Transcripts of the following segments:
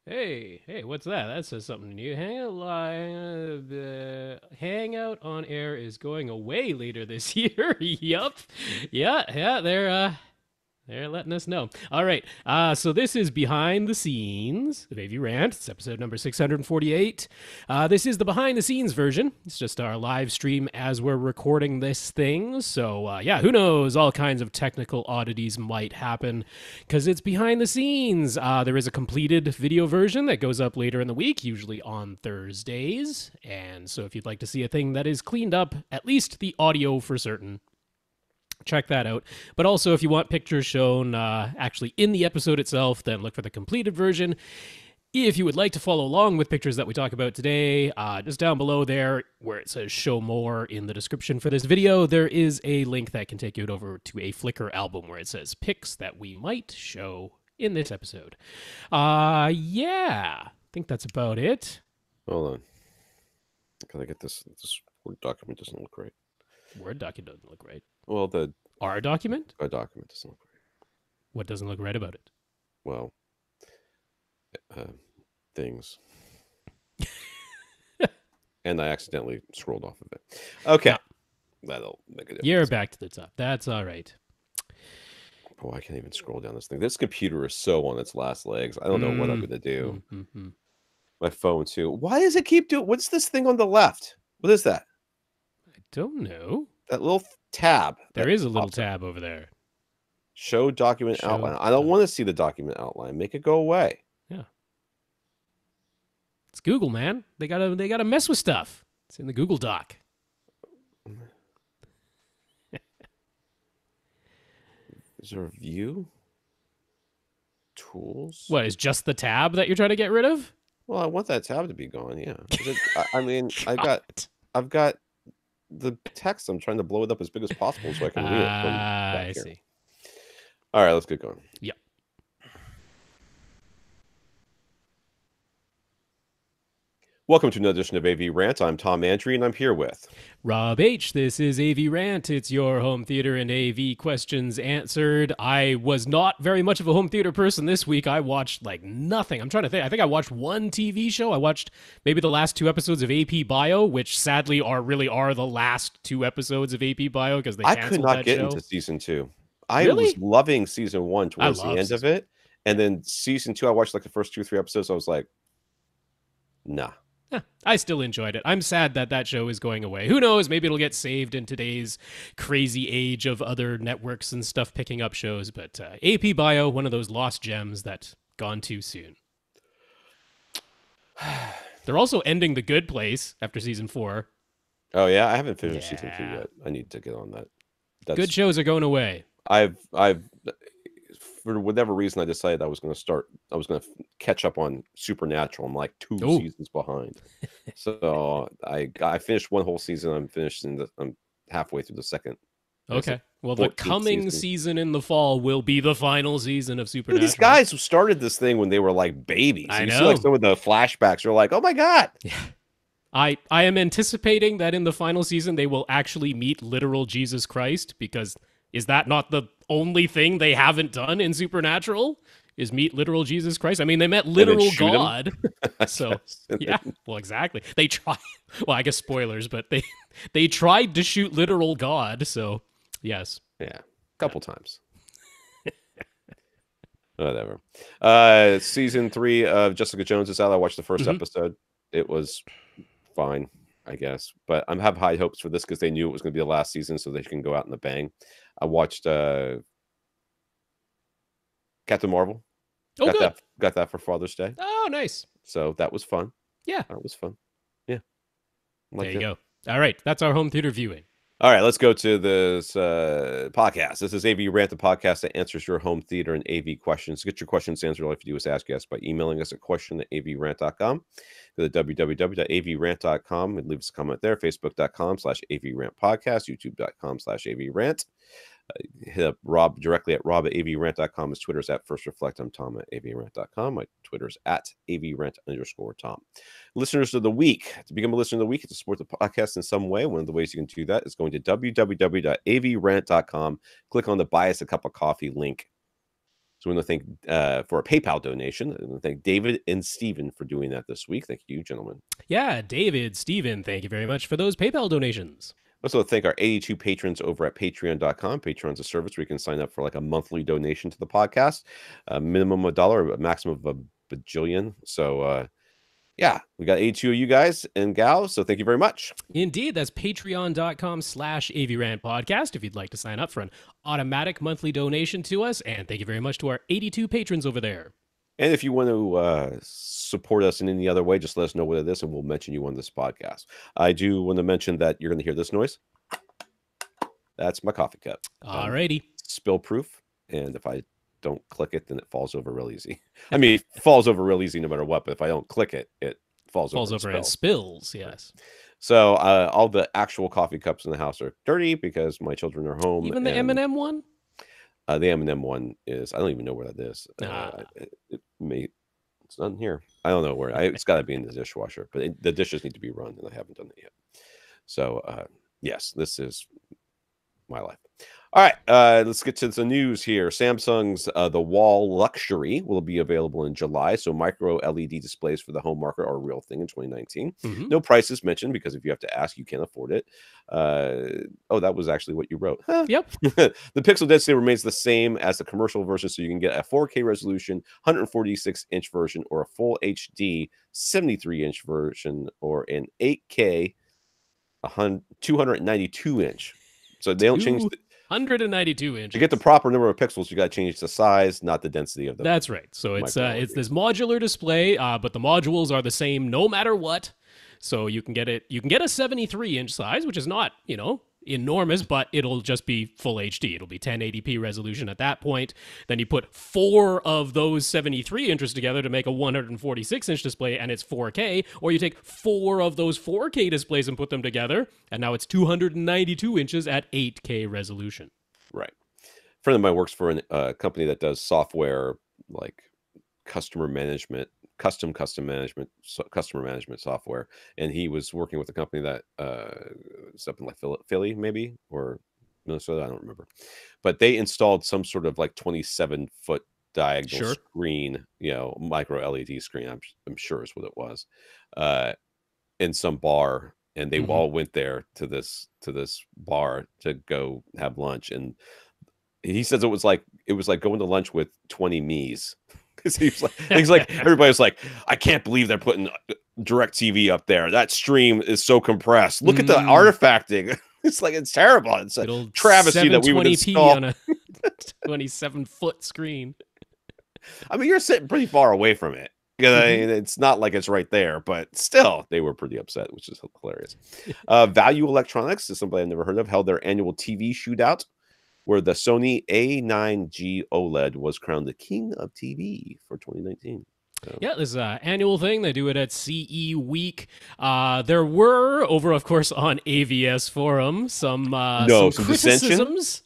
Hey, what's that? That says something new. Hangout on air is going away later this year. Yup. Yeah, they're letting us know. All right. So this is behind the scenes of AV Rant. It's episode number 648. This is the behind the scenes version. It's just our live stream as we're recording this thing. So yeah, who knows? All kinds of technical oddities might happen because it's behind the scenes. There is a completed video version that goes up later in the week, usually on Thursdays. And so if you'd like to see a thing that is cleaned up, at least the audio for certain, check that out. But also, if you want pictures shown actually in the episode itself, then look for the completed version. If you would like to follow along with pictures that we talk about today, just down below there where it says show more in the description for this video, there is a link that can take you over to a Flickr album where it says pics that we might show in this episode. Yeah, I think that's about it. Hold on. Can I get this? This Word document doesn't look right. Word document doesn't look right. Well, the Our document? our document doesn't look right. What doesn't look right about it? Well, things. And I accidentally scrolled off of it. Okay. That'll make a difference. You're back to the top. That's all right. Oh, I can't even scroll down this thing. This computer is so on its last legs. I don't know what I'm going to do. Mm-hmm. My phone, too. Why does it keep doing... What's this thing on the left? What is that? I don't know. That little tab. There is a little tab over there. Show document outline. I don't want to see the document outline. Make it go away. Yeah. It's Google, man. They gotta mess with stuff. It's in the Google Doc. Is there a view? Tools? What, is just the tab that you're trying to get rid of? Well, I want that tab to be gone, yeah. I mean, I've got the text. I'm trying to blow it up as big as possible so I can read it from back I here. see. All right, let's get going. Yep. Welcome to another edition of AV Rant. I'm Tom Andry, and I'm here with Rob H. This is AV Rant. It's your home theater and AV questions answered. I was not very much of a home theater person this week. I watched like nothing. I'm trying to think. I think I watched one TV show. I watched maybe the last 2 episodes of AP Bio, which sadly are the last 2 episodes of AP Bio because they canceled that show. I could not get into season 2. I Really? was loving season 1 towards the end of it, and then season 2, I watched like the first 2 or 3 episodes. I was like, nah. Yeah, I still enjoyed it. I'm sad that show is going away. Who knows? Maybe it'll get saved in today's crazy age of other networks and stuff picking up shows. But AP Bio, one of those lost gems that's gone too soon. They're also ending The Good Place after season 4. Oh yeah, I haven't finished season 2 yet. I need to get on that. Good shows are going away. I've for whatever reason I decided I was going to catch up on Supernatural. I'm like 2 seasons behind. So I finished one whole season. I'm halfway through the second. Okay. Well, the coming season in the fall will be the final season of Supernatural. These guys who started this thing when they were like babies. I know. See like some of the flashbacks are like, oh my God. Yeah. I am anticipating that in the final season they will actually meet literal Jesus Christ, because is that not the only thing they haven't done in Supernatural? Is meet literal Jesus Christ? I mean, they met literal God. So yeah, well, exactly. They tried. Well, I guess spoilers, but they tried to shoot literal God. So yes, yeah, a couple times. Whatever. Season 3 of Jessica Jones is out. I watched the first episode. It was fine, I guess, but I have high hopes for this because they knew it was going to be the last season, so they can go out in the bang. I watched Captain Marvel. Got that for Father's Day. Oh, nice. So that was fun. Yeah, that was fun. Yeah, there you go. All right, that's our home theater viewing. All right, let's go to this podcast. This is AV Rant, the podcast that answers your home theater and AV questions. To get your questions answered, all you have to do is ask us by emailing us at question@avrant.com. Go to www.avrant.com and leave us a comment there. Facebook.com/AVRant podcast, YouTube.com/AVRant. Hit up Rob directly at rob@avrant.com. His Twitter's at First Reflect. I'm Tom at avrant.com. My Twitter's at avrant_Tom. Listeners of the week. To become a listener of the week, to support the podcast in some way, one of the ways you can do that is going to www.avrant.com. Click on the Buy Us a Cup of Coffee link. So we want to thank for a PayPal donation. I want to thank David and Stephen for doing that this week. Thank you, gentlemen. Yeah, David, Steven, thank you very much for those PayPal donations. Also, thank our 82 patrons over at patreon.com. Patreon's a service where you can sign up for like a monthly donation to the podcast, a minimum of $1, a maximum of a bajillion. So, yeah, we got 82 of you guys and gals, so thank you very much. Indeed, that's patreon.com/AVRant Podcast if you'd like to sign up for an automatic monthly donation to us. And thank you very much to our 82 patrons over there. And if you want to support us in any other way, just let us know what it is, and we'll mention you on this podcast. I do want to mention that you're going to hear this noise. That's my coffee cup. Alrighty. Spill proof, and if I don't click it, then it falls over real easy. I mean, it falls over real easy no matter what, but if I don't click it, it falls over and spills, yes. So all the actual coffee cups in the house are dirty because my children are home. Even the M&M one? The M&M one is, I don't even know where that is. It's not in here. I don't know where. It's got to be in the dishwasher, but the dishes need to be run, and I haven't done it yet. So, yes, this is my life. All right, let's get to some news here. Samsung's The Wall Luxury will be available in July. So micro LED displays for the home market are a real thing in 2019. Mm-hmm. No prices mentioned because if you have to ask, you can't afford it. That was actually what you wrote. Huh. Yep. The pixel density remains the same as the commercial version, so you can get a 4K resolution, 146-inch version, or a full HD 73-inch version, or an 8K 292-inch. So they don't change 192 inches. To get the proper number of pixels, you got to change the size, not the density of the. That's right. So it's this modular display, but the modules are the same no matter what. So you can get it. You can get a 73-inch size, which is not enormous, but it'll just be full HD. It'll be 1080p resolution at that point. Then you put 4 of those 73 inches together to make a 146-inch display, and it's 4K. Or you take 4 of those 4K displays and put them together, and now it's 292 inches at 8K resolution. Right. A friend of mine works for a company that does software like customer management software, and he was working with a company that something like Philly maybe, or Minnesota, I don't remember, but they installed some sort of like 27-foot diagonal screen, micro LED screen, I'm sure is what it was, in some bar, and they all went there to this bar to go have lunch, and he says it was like going to lunch with 20 me's. He's like everybody was like, I can't believe they're putting DirecTV up there. That stream is so compressed. Look at the artifacting. It's terrible. It's a travesty that we would install on a 27-foot screen. I mean, you're sitting pretty far away from it. It's not like it's right there, but still, they were pretty upset, which is hilarious. Value Electronics is somebody I've never heard of. Held their annual TV shootout, where the Sony A9G OLED was crowned the king of TV for 2019. So. Yeah, this is an annual thing. They do it at CE Week. There were, over, of course, on AVS Forum, some criticisms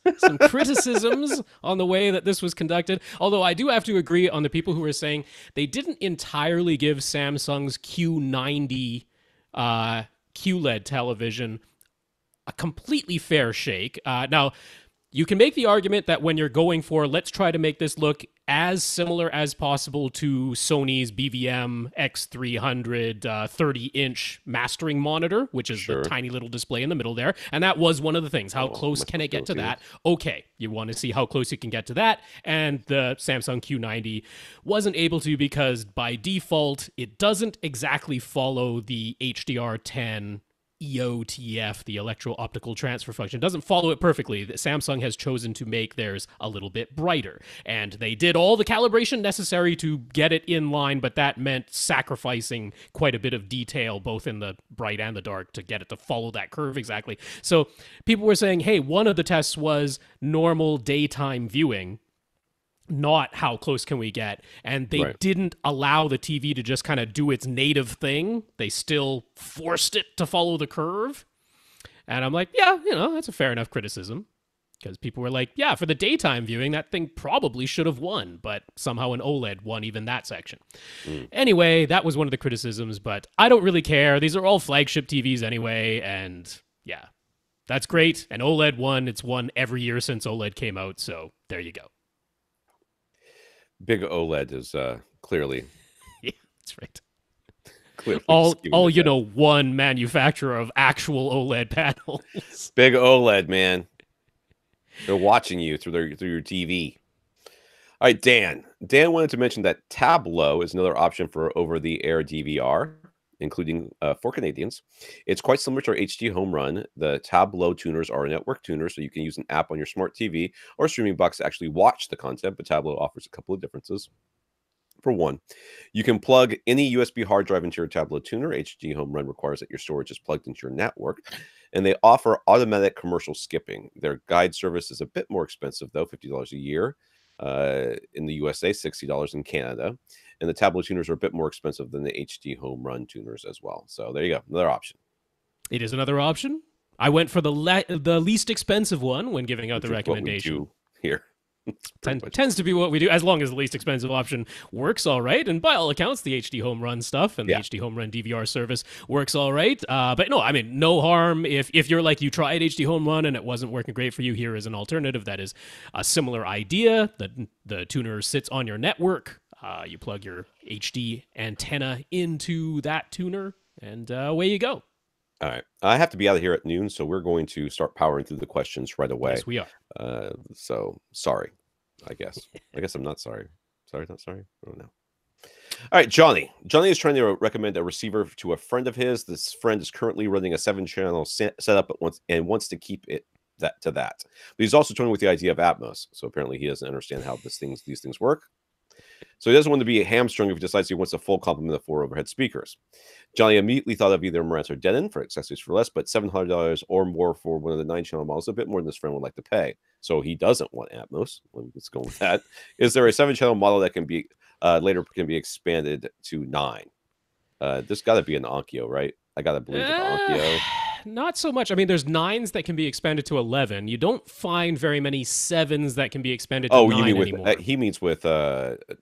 on the way that this was conducted. Although I do have to agree on the people who are saying they didn't entirely give Samsung's Q90 QLED television a completely fair shake. Now, you can make the argument that when you're going for, let's try to make this look as similar as possible to Sony's BVM X300 30-inch mastering monitor, which is the tiny little display in the middle there. And that was one of the things. How close can it get to that? Okay, you want to see how close you can get to that. And the Samsung Q90 wasn't able to because by default, it doesn't exactly follow the HDR10 EOTF, the electro-optical transfer function. It doesn't follow it perfectly. Samsung has chosen to make theirs a little bit brighter. And they did all the calibration necessary to get it in line, but that meant sacrificing quite a bit of detail, both in the bright and the dark, to get it to follow that curve exactly. So people were saying, hey, one of the tests was normal daytime viewing, not how close can we get. And they didn't allow the TV to just kind of do its native thing. They still forced it to follow the curve. And I'm like, yeah, that's a fair enough criticism. Because people were like, yeah, for the daytime viewing, that thing probably should have won. But somehow an OLED won even that section. Anyway, that was one of the criticisms. But I don't really care. These are all flagship TVs anyway. And yeah, that's great. And OLED won. It's won every year since OLED came out. So there you go. Big OLED is clearly Yeah, that's right. just giving All it that. one manufacturer of actual OLED panels. Big OLED, man. They're watching you through your TV. All right, Dan. Dan wanted to mention that Tableau is another option for over-the-air DVR, including for Canadians. It's quite similar to our HD Home Run. The Tableau tuners are a network tuner, so you can use an app on your smart TV or streaming box to actually watch the content, but Tableau offers a couple of differences. For one, you can plug any USB hard drive into your Tableau tuner. HD Home Run requires that your storage is plugged into your network, and they offer automatic commercial skipping. Their guide service is a bit more expensive, though, $50 a year in the USA, $60 in Canada. And the Tableau tuners are a bit more expensive than the HD Home Run tuners as well. So there you go, another option. It is another option. I went for the least expensive one when giving out the recommendation. What we do here. Tends to be what we do, as long as the least expensive option works all right. And by all accounts, the HD Home Run stuff and the HD Home Run DVR service works all right. But no, I mean, no harm if you're like, you tried HD Home Run and it wasn't working great for you. Here is an alternative that is a similar idea. The tuner sits on your network. You plug your HD antenna into that tuner, and away you go. All right. I have to be out of here at noon, so we're going to start powering through the questions right away. Yes, we are. So sorry, I guess. I guess I'm not sorry. Sorry, not sorry. I don't know. All right, Johnny. Johnny is trying to recommend a receiver to a friend of his. This friend is currently running a 7-channel setup at once and wants to keep it to that. But he's also toying with the idea of Atmos. So apparently he doesn't understand how these things work. So he doesn't want to be hamstrung if he decides he wants a full complement of 4 overhead speakers. Johnny immediately thought of either Marantz or Denon for accessories for less, but $700 or more for one of the 9-channel models, a bit more than this friend would like to pay. So he doesn't want Atmos. Let's go with that. Is there a 7-channel model that can be later can be expanded to 9? There's got to be an Onkyo, right? I got to believe an Onkyo. Not so much. I mean, there's 9s that can be expanded to 11. You don't find very many 7s that can be expanded to 9 you mean anymore. He means with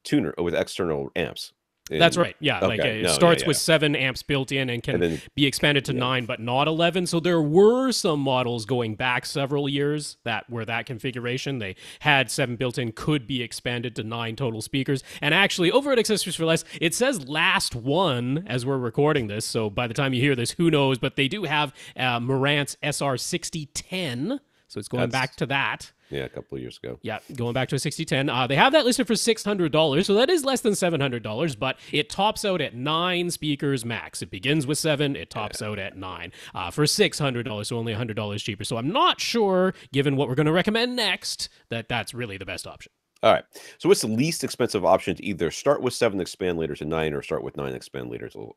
tuner with external amps. That's right. Yeah, okay. It starts with 7 amps built in and can be expanded to 9, but not 11. So there were some models going back several years that were that configuration. They had 7 built in, could be expanded to 9 total speakers. And actually, over at Accessories for Less, it says last one as we're recording this. So by the time you hear this, who knows? But they do have Marantz SR6010. So it's going back to that. Yeah, a couple of years ago. Yeah, going back to a 6010. They have that listed for $600, so that is less than $700, but it tops out at 9 speakers max. It begins with 7, it tops out at 9 for $600, so only $100 cheaper. So I'm not sure, given what we're going to recommend next, that that's really the best option. All right. So what's the least expensive option to either start with 7, expand later to 9, or start with 9, expand later to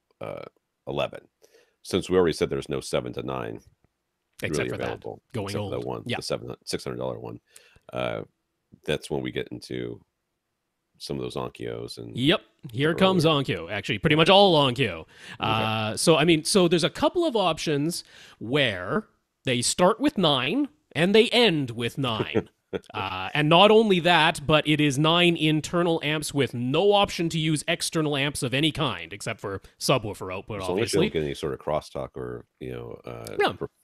11? Since we already said there's no 7 to 9. Except really for available, that going old. That one, the $600 one. That's when we get into some of those Onkyos. And yep, here comes Onkyo. Actually, pretty much all Onkyo. Okay. So there's a couple of options where they start with 9 and they end with 9. And not only that, but it is 9 internal amps with no option to use external amps of any kind, except for subwoofer output, as obviously. Long as you don't get any sort of crosstalk or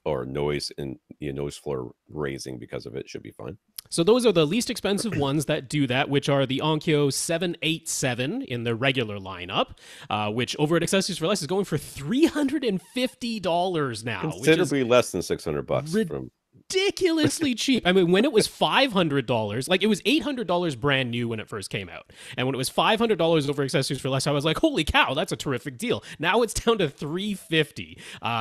or noise and noise floor raising because of it, should be fine. So those are the least expensive ones that do that, which are the Onkyo 787 in the regular lineup, which over at Accessories for Less is going for $350 now, considerably less than $600 from. Ridiculously cheap. I mean, when it was $500, like it was $800 brand new when it first came out. And when it was $500 over Accessories for Less, I was like, holy cow, that's a terrific deal. Now it's down to $350.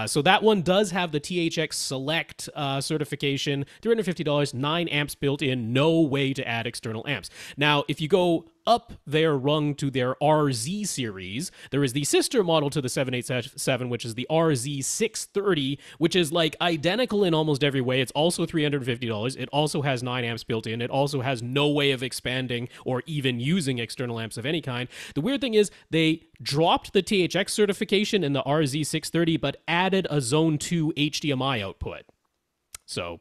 So that one does have the THX Select certification, $350, 9 amps built in, no way to add external amps. Now, if you go up their rung to their RZ series, there is the sister model to the 787, which is the RZ630, which is like identical in almost every way. It's also $350. It also has 9 amps built in. It also has no way of expanding or even using external amps of any kind. The weird thing is they dropped the THX certification in the RZ630, but added a Zone 2 HDMI output. So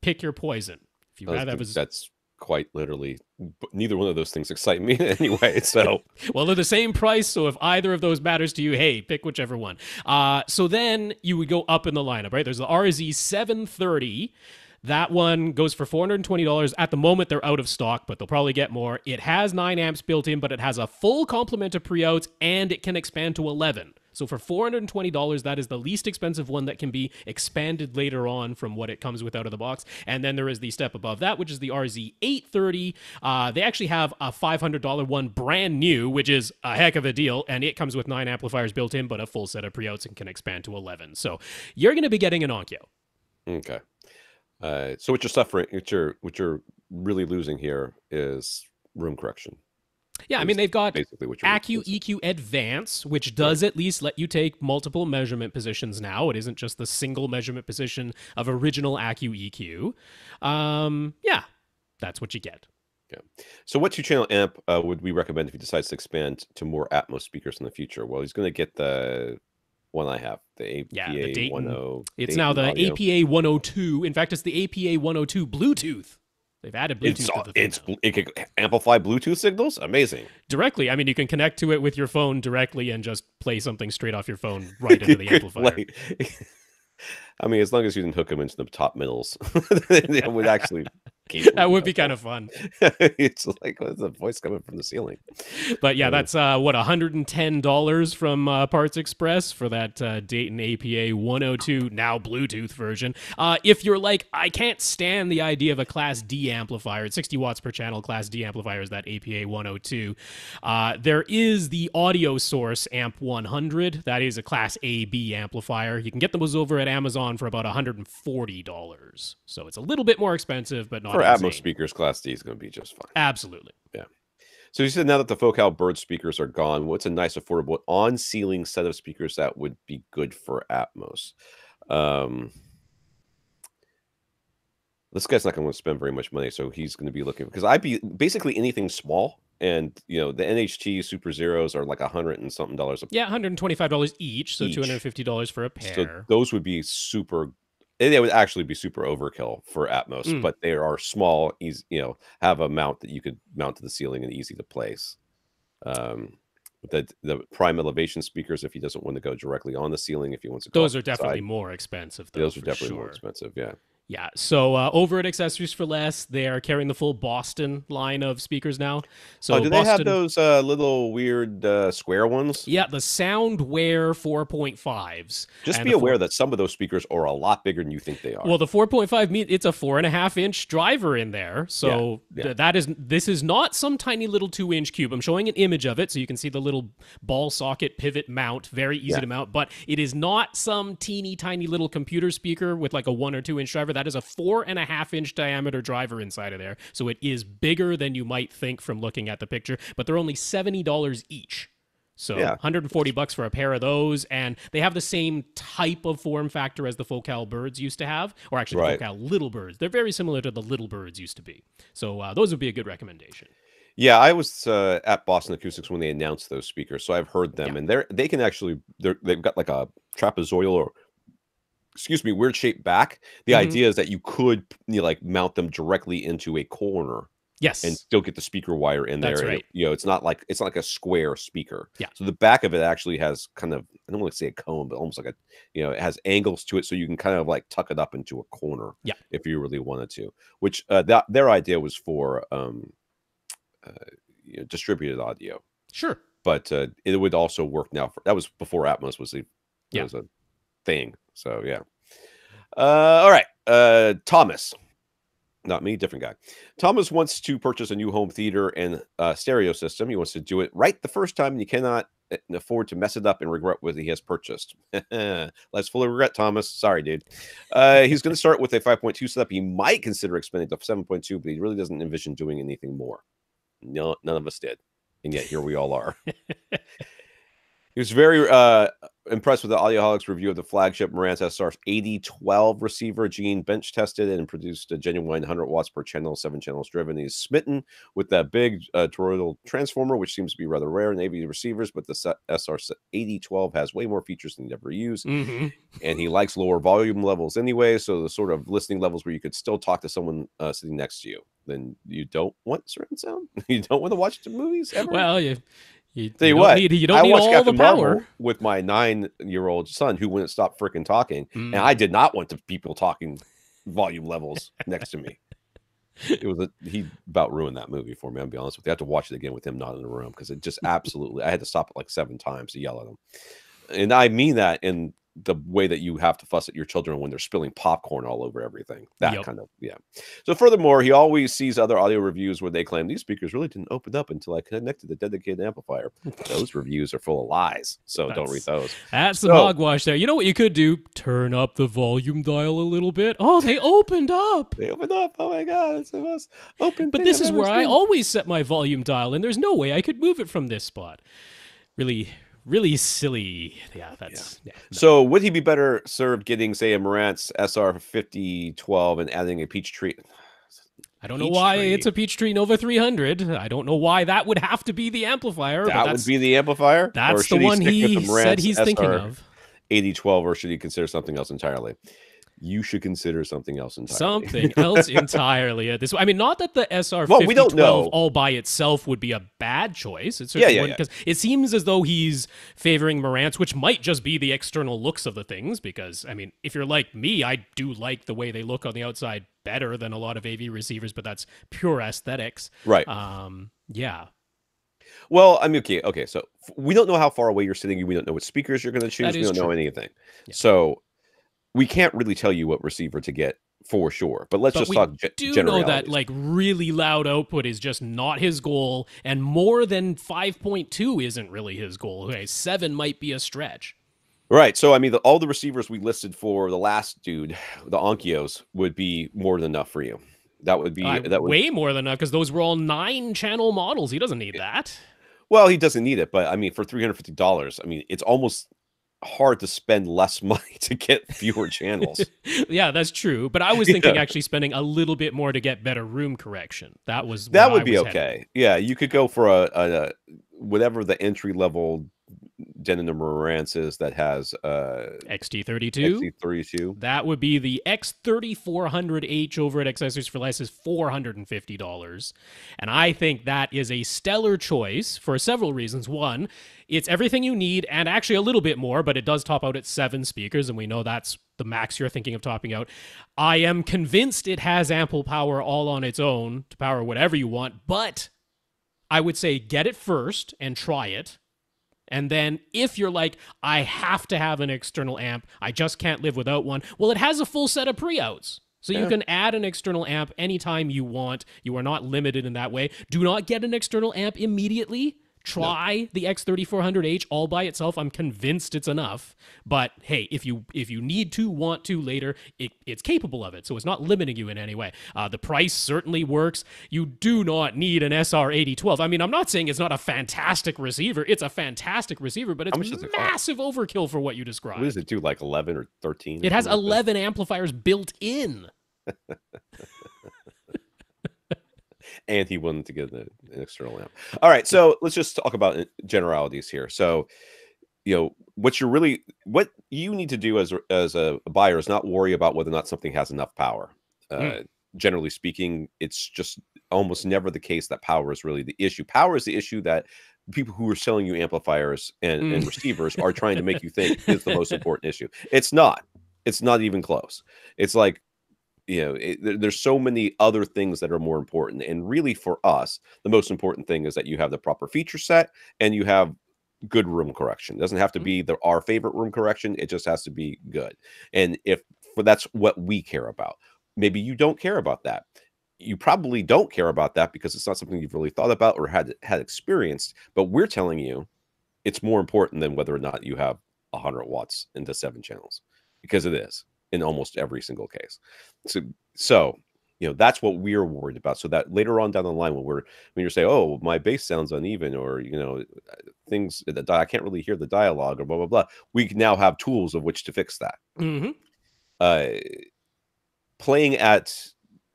pick your poison. If you rather have that's quite literally, neither one of those things excite me anyway. So well, they're the same price, so if either of those matters to you, hey, pick whichever one. So then you would go up in the lineup, right? There's the RZ730. That one goes for $420. At the moment, they're out of stock, but they'll probably get more. It has 9 amps built in, but it has a full complement of pre-outs, and it can expand to 11. So for $420, that is the least expensive one that can be expanded later on from what it comes with out of the box. And then there is the step above that, which is the RZ830. They actually have a $500 one brand new, which is a heck of a deal, and it comes with 9 amplifiers built in, but a full set of pre-outs and can expand to 11. So you're going to be getting an Onkyo. Okay. So what you're suffering, what you're really losing here is room correction. Yeah, I mean, they've got Accu EQ Advance, which does at least let you take multiple measurement positions now. It isn't just the single measurement position of original Accu EQ. Yeah, that's what you get. Yeah. So what 2-channel amp would we recommend if he decides to expand to more Atmos speakers in the future? Well, he's going to get the one I have, the APA the Dayton. 10. It's now the audio. APA 102. In fact, it's the APA 102 Bluetooth. They've added Bluetooth to the thing. It can amplify Bluetooth signals? Amazing. Directly. I mean, you can connect to it with your phone directly and just play something straight off your phone right into the amplifier. I mean, as long as you didn't hook them into the top middles, it would actually keep that would be kind of fun. It's like, what's the voice coming from the ceiling? But yeah, that's what, $110 from Parts Express for that Dayton APA 102 now Bluetooth version. If you're like, I can't stand the idea of a Class D amplifier, it's 60 watts per channel. Class D amplifier is that APA 102. There is the Audio Source Amp 100. That is a Class AB amplifier. You can get those over at Amazon for about $140. So it's a little bit more expensive, but not for insane. Atmos speakers. Class D is going to be just fine. Absolutely. Yeah. So you said now that the Focal Bird speakers are gone, what's a nice, affordable, on-ceiling set of speakers that would be good for Atmos? This guy's not going to spend very much money, so he's going to be looking, because I'd be basically anything small. And the NHT Super Zeros are like $100 and something a yeah, $125 each, so $250 for a pair. So those would be super. They would actually be super overkill for Atmos, but they are small, easy, have a mount that you could mount to the ceiling and easy to place. The prime elevation speakers, if he doesn't want to go directly on the ceiling, if he wants to go those are definitely more expensive. Those are definitely more expensive. Yeah. Yeah, so over at Accessories for Less, they are carrying the full Boston line of speakers now. So do they have those little weird square ones? Yeah, the Soundware 4.5s. Just be aware that some of those speakers are a lot bigger than you think they are. Well, the 4.5, it's a 4.5-inch driver in there. So this is not some tiny little 2-inch cube. I'm showing an image of it so you can see the little ball socket pivot mount, very easy to mount. But it is not some teeny tiny little computer speaker with like a 1 or 2-inch driver. That is a 4.5-inch diameter driver inside of there. So it is bigger than you might think from looking at the picture, but they're only $70 each. So $140 for a pair of those, and they have the same type of form factor as the Focal Birds used to have, or actually the Focal Little Birds. They're very similar to the Little Birds used to be. So those would be a good recommendation. Yeah, I was at Boston Acoustics when they announced those speakers, so I've heard them, and they can actually they've got like a trapezoidal or weird shaped back. The idea is that you could mount them directly into a corner. Yes. And still get the speaker wire in there. That's right. And it's not like a square speaker. Yeah. So the back of it actually has kind of, I don't want to say a cone, but almost like it has angles to it, so you can kind of like tuck it up into a corner. Yeah. If you really wanted to. Which their idea was for distributed audio. Sure. But it would also work now that was before Atmos was was a thing. So yeah. All right. Thomas. Not me, different guy. Thomas wants to purchase a new home theater and stereo system. He wants to do it right the first time, and you cannot afford to mess it up and regret what he has purchased. Let's fully regret, Thomas. Sorry, dude. He's going to start with a 5.2 setup. He might consider expanding to 7.2, but he really doesn't envision doing anything more. No, none of us did. And yet here we all are. He was very impressed with the Audioholics review of the flagship Marantz SR 8012 receiver. Gene bench tested it and produced a genuine 100 watts per channel, 7 channels driven. He's smitten with that big toroidal transformer, which seems to be rather rare in AV receivers, but the SR 8012 has way more features than he'd ever used. And he likes lower volume levels anyway, so the sort of listening levels where you could still talk to someone sitting next to you. Then you don't want surround sound? You don't want to watch the movies ever? Well, you don't need watched all Captain the power. Marvel with my 9-year-old son who wouldn't stop freaking talking, and I did not want the people talking volume levels next to me. He about ruined that movie for me. I'll be honest with you. I have to watch it again with him not in the room because it just absolutely. I had to stop it like 7 times to yell at him, and I mean that in the way that you have to fuss at your children when they're spilling popcorn all over everything. That kind of, yeah. So furthermore, he always sees other audio reviews where they claim these speakers really didn't open up until I connected the dedicated amplifier. Those reviews are full of lies, so don't read those. That's some hogwash there. You know what you could do? Turn up the volume dial a little bit. Oh, they opened up. They opened up. Oh my God, it's the most open. But this is where I always set my volume dial, and there's no way I could move it from this spot. Really silly. Yeah, that's... Yeah. No. So would he be better served getting, say, a Marantz SR5012 and adding a Peachtree? I don't know why it's a Peachtree Nova 300. I don't know why that would have to be the amplifier. That would be the amplifier? That's the one he said he's thinking of. 8012, or should he consider something else entirely? You should consider something else entirely. Something else entirely at this. I mean, not that the SR5012 all by itself would be a bad choice. It certainly wouldn't, because it seems as though he's favoring Marantz, which might just be the external looks of the things. Because I mean, if you're like me, I do like the way they look on the outside better than a lot of AV receivers, but that's pure aesthetics, right? Yeah. Well, I mean, okay. So we don't know how far away you're sitting. We don't know what speakers you're going to choose. We don't know anything. Yeah. So we can't really tell you what receiver to get for sure, but let's just talk generalities. We do know that like really loud output is just not his goal, and more than 5.2 isn't really his goal. Okay, 7 might be a stretch. Right. So I mean, all the receivers we listed for the last dude, the Onkios, would be more than enough for you. That would be way more than enough, because those were all 9-channel models. He doesn't need that. Well, he doesn't need it, but I mean, for $350, I mean, it's almost hard to spend less money to get fewer channels. Yeah, that's true. But I was thinking actually spending a little bit more to get better room correction. That would be okay. Heading. Yeah, you could go for a whatever the entry level Denon Marantz is that has XT32. That would be the X3400H over at Accessories for Less is $450. And I think that is a stellar choice for several reasons. One, it's everything you need and actually a little bit more, but it does top out at 7 speakers, and we know that's the max you're thinking of topping out. I am convinced it has ample power all on its own to power whatever you want, but I would say get it first and try it. And then if you're like, I have to have an external amp, I just can't live without one, well, it has a full set of pre-outs. So you can add an external amp anytime you want. You are not limited in that way. Do not get an external amp immediately. Try the X3400H all by itself. I'm convinced it's enough. But hey, if you want to later, it's capable of it. So it's not limiting you in any way. The price certainly works. You do not need an SR8012. I mean, I'm not saying it's not a fantastic receiver. It's a fantastic receiver, but it's massive overkill for what you described. What does it do, like 11 or 13? It has 11 amplifiers built in. And he wanted to get an external amp. All right, so let's just talk about generalities here. So, you know, what you need to do as a buyer is not worry about whether or not something has enough power. Generally speaking, it's just almost never the case that power is really the issue. Power is the issue that people who are selling you amplifiers and receivers are trying to make you think is the most important issue. It's not. It's not even close. It's like, you know, there's so many other things that are more important. And really for us, the most important thing is that you have the proper feature set and you have good room correction. It doesn't have to be our favorite room correction. It just has to be good. And that's what we care about. Maybe you don't care about that. You probably don't care about that because it's not something you've really thought about or had experienced. But we're telling you it's more important than whether or not you have 100 watts into 7 channels, because it is in almost every single case. So, you know, that's what we're worried about. So that later on down the line, when you're saying, oh, my bass sounds uneven, or, you know, things that I can't really hear the dialogue, or blah, blah, blah, we now have tools of which to fix that. Playing at,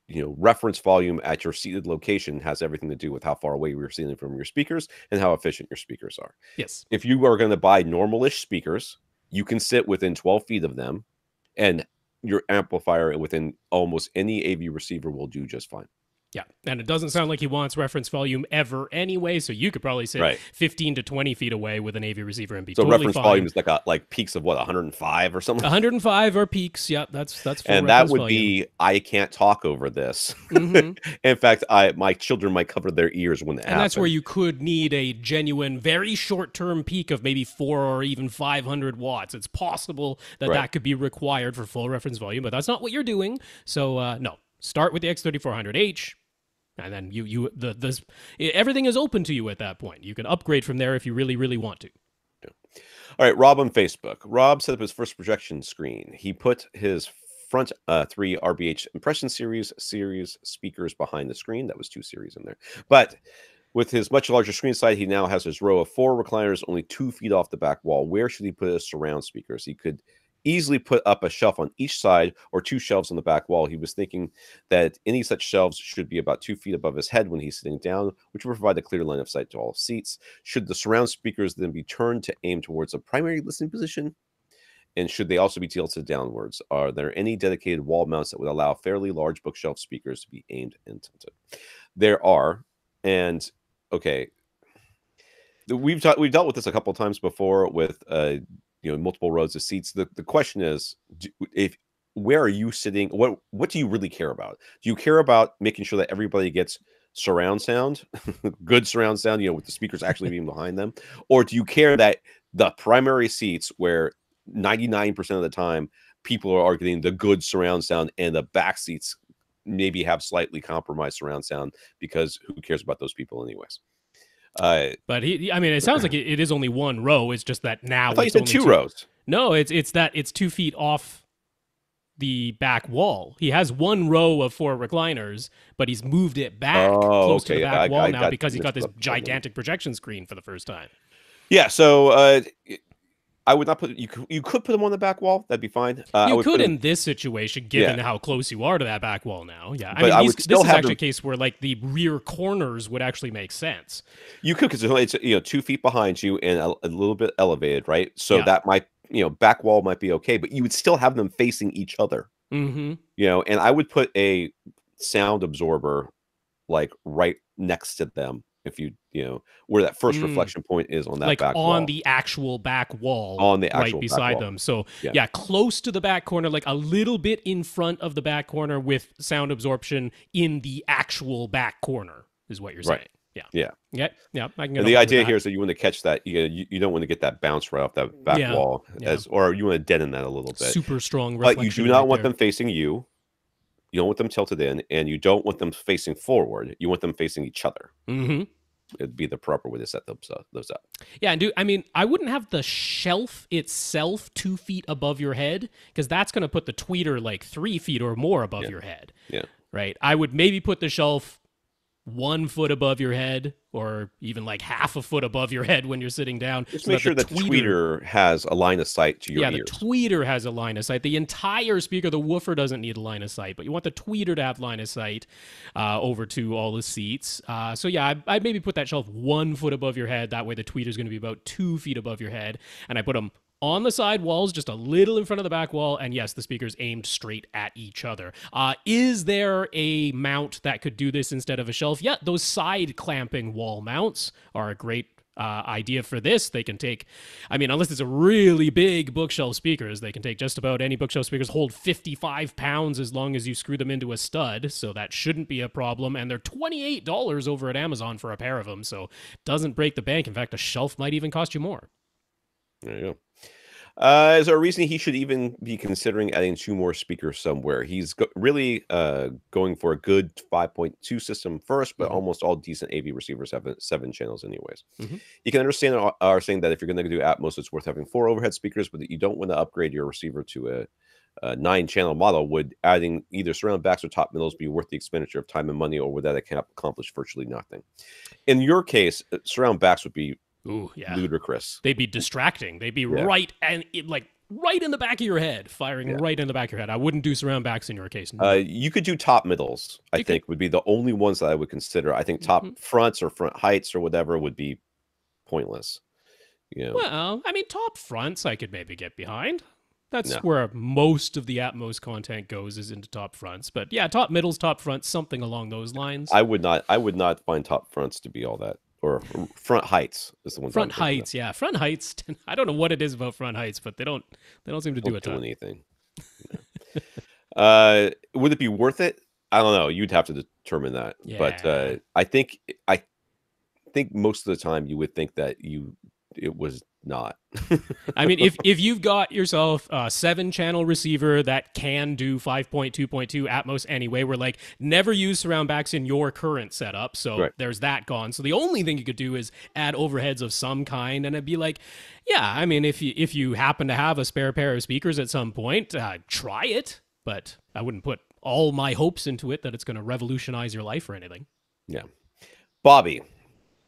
you know, reference volume at your seated location has everything to do with how far away you're sitting from your speakers and how efficient your speakers are. Yes. If you are going to buy normal-ish speakers, you can sit within 12 feet of them, and your amplifier within almost any AV receiver will do just fine. Yeah, and it doesn't sound like he wants reference volume ever anyway, so you could probably sit Right. 15 to 20 feet away with an AV receiver and be So totally reference fine. volume is like peaks of what, 105 or something? 105 are peaks. Yeah, that's full And that reference would volume. be, I can't talk over this. Mhm. In fact, my children might cover their ears when that happens. And that's where you could need a genuine, very short-term peak of maybe 4 or even 500 watts. It's possible that Right. that could be required for full reference volume, but that's not what you're doing. So no, start with the X3400H, and then everything is open to you at that point. You can upgrade from there if you really, really want to. All right, Rob on Facebook. Rob set up his first projection screen. He put his front 3 RBH impression series speakers behind the screen. That was 2 series in there. But with his much larger screen size, he now has his row of 4 recliners only 2 feet off the back wall. Where should he put his surround speakers? He could easily put up a shelf on each side or 2 shelves on the back wall. He was thinking that any such shelves should be about 2 feet above his head when he's sitting down, which will provide a clear line of sight to all seats. Should the surround speakers then be turned to aim towards a primary listening position? And should they also be tilted downwards? Are there any dedicated wall mounts that would allow fairly large bookshelf speakers to be aimed and tilted? There are, and okay, we've dealt with this a couple of times before with multiple rows of seats. The question is, where are you sitting? What do you really care about? Do you care about making sure that everybody gets surround sound, good surround sound, with the speakers actually being behind them? Or do you care that the primary seats, where 99% of the time people are getting the good surround sound, and the back seats maybe have slightly compromised surround sound, because who cares about those people anyways? But it sounds like it is only 1 row. It's just that now I thought you it's said only 2 rows. No, it's that it's 2 feet off the back wall. He has 1 row of 4 recliners, but he's moved it back close to the back wall now because he's got this gigantic projection screen for the first time. Yeah, so I would not put you could put them on the back wall. That'd be fine. You could in this situation, given how close you are to that back wall now. Yeah, But this is actually a case where like the rear corners would actually make sense. You could, because it's 2 feet behind you and a little bit elevated, right? So that might back wall might be okay, but you would still have them facing each other. Mm-hmm. And I would put a sound absorber like right next to them, if where that first reflection point is on that like back on wall. the actual back wall, on the actual right beside back wall. them. So yeah, close to the back corner, like a little bit in front of the back corner, with sound absorption in the actual back corner is what you're saying. Yeah. I can And the idea here is that you want to catch that. You don't want to get that bounce right off that back wall, or you want to deaden that a little bit. Super strong reflection. But you do not want them facing you. You don't want them tilted in, and you don't want them facing forward. You want them facing each other. Mm-hmm. It'd be the proper way to set those up. Yeah, and I wouldn't have the shelf itself 2 feet above your head, because that's going to put the tweeter like 3 feet or more above your head. Yeah. Right. I would maybe put the shelf 1 foot above your head, or even like half a foot above your head when you're sitting down. Just make sure that the tweeter has a line of sight to your ears. Yeah, the tweeter has a line of sight. The entire speaker, the woofer, doesn't need a line of sight, but you want the tweeter to have line of sight over to all the seats. So yeah, I'd maybe put that shelf 1 foot above your head. That way the tweeter's going to be about 2 feet above your head. And I put them on the side walls, just a little in front of the back wall, and yes, the speaker's aimed straight at each other. Is there a mount that could do this instead of a shelf? Yeah, those side clamping wall mounts are a great idea for this. They can take, unless it's a really big bookshelf speakers, they can take just about any bookshelf speakers, hold 55 pounds as long as you screw them into a stud, so that shouldn't be a problem, and they're $28 over at Amazon for a pair of them, so it doesn't break the bank. In fact, a shelf might even cost you more. There you go. Is there a reason he should even be considering adding 2 more speakers somewhere? He's really going for a good 5.2 system first, but almost all decent AV receivers have 7 channels anyways. You can understand our saying that if you're going to do Atmos, it's worth having 4 overhead speakers, but that you don't want to upgrade your receiver to a 9-channel model. Would adding either surround backs or top middles be worth the expenditure of time and money, or would that accomplish virtually nothing? In your case, surround backs would be ludicrous. They'd be distracting. They'd be right in the back of your head, firing right in the back of your head. I wouldn't do surround backs in your case. No. You could do top middles, I think, would be the only ones that I would consider. I think top fronts or front heights or whatever would be pointless. Well, top fronts I could maybe get behind. That's No. where most of the Atmos content goes, is into top fronts. But yeah, top middles, top fronts, something along those lines. I would not find top fronts to be all that, or front heights is the ones I'm Front thinking heights, yeah, front heights. I don't know what it is about front heights, but they don't seem to do a don't do ton. anything. Would it be worth it? I don't know. You'd have to determine that. But Yeah. I think most of the time you would think that it was not. I mean, if you've got yourself a 7-channel receiver that can do 5.2.2 Atmos anyway, we're like, never use surround backs in your current setup, so Right. there's that gone. So the only thing you could do is add overheads of some kind, and it'd be like, yeah, I mean, if you happen to have a spare pair of speakers at some point, try it, but I wouldn't put all my hopes into it that it's going to revolutionize your life or anything. Yeah.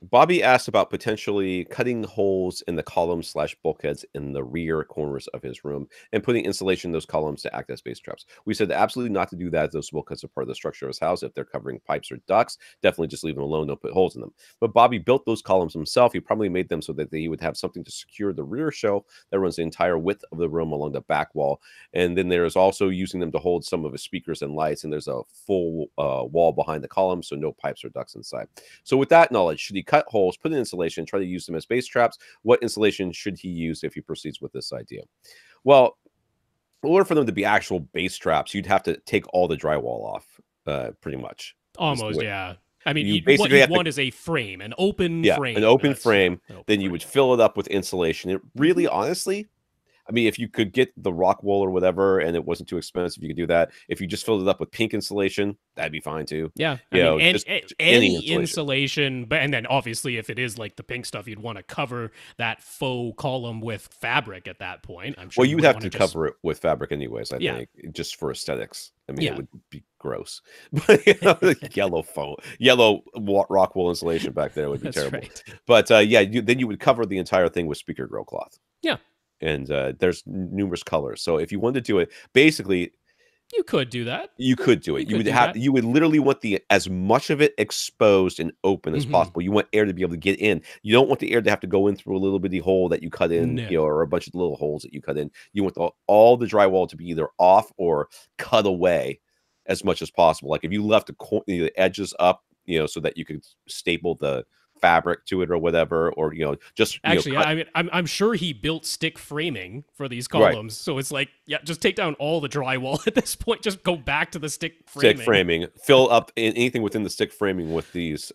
Bobby asked about potentially cutting holes in the columns/bulkheads in the rear corners of his room and putting insulation in those columns to act as bass traps. We said absolutely not to do that. Those bulkheads are part of the structure of his house. If they're covering pipes or ducts, definitely just leave them alone. Don't put holes in them. But Bobby built those columns himself. He probably made them so that he would have something to secure the rear shelf that runs the entire width of the room along the back wall. And then there's also using them to hold some of his speakers and lights. And there's a full wall behind the column, so no pipes or ducts inside. So with that knowledge, should he cut holes, put in insulation, try to use them as bass traps? What insulation should he use if he proceeds with this idea? Well, in order for them to be actual bass traps, you'd have to take all the drywall off, pretty much. Almost, yeah. I mean, You what basically you have to- want is a frame, an open Yeah, frame. an open That's- frame. an open Then you frame. would fill it up with insulation. It really, honestly, I mean, if you could get the rock wool or whatever, and it wasn't too expensive, you could do that. If you just filled it up with pink insulation, that'd be fine too. Yeah, You know, and just any insulation. insulation, but and then obviously if it is like the pink stuff, you'd want to cover that faux column with fabric at that point. I'm sure Well, you would have wanna to cover it with fabric anyways, I Yeah. think, just for aesthetics. I mean, Yeah. it would be gross. But like yellow rock wool insulation back there would be That's terrible. right. But yeah, then you would cover the entire thing with speaker grill cloth. Yeah. And there's numerous colors. So if you wanted to do it, basically, You could do that. you could do it. You could do that. You would literally want as much of it exposed and open as Mhm. possible. You want air to be able to get in. You don't want the air to have to go in through a little bitty hole that you cut in, No. or a bunch of little holes that you cut in. You want all the drywall to be either off or cut away as much as possible. Like if you left the edges up, so that you could staple the fabric to it or whatever, or just Actually, cut- I mean, I'm sure he built stick framing for these Right. columns, so it's like, yeah, just take down all the drywall at this point. Just go back to the stick framing, stick framing, fill up anything within the stick framing with these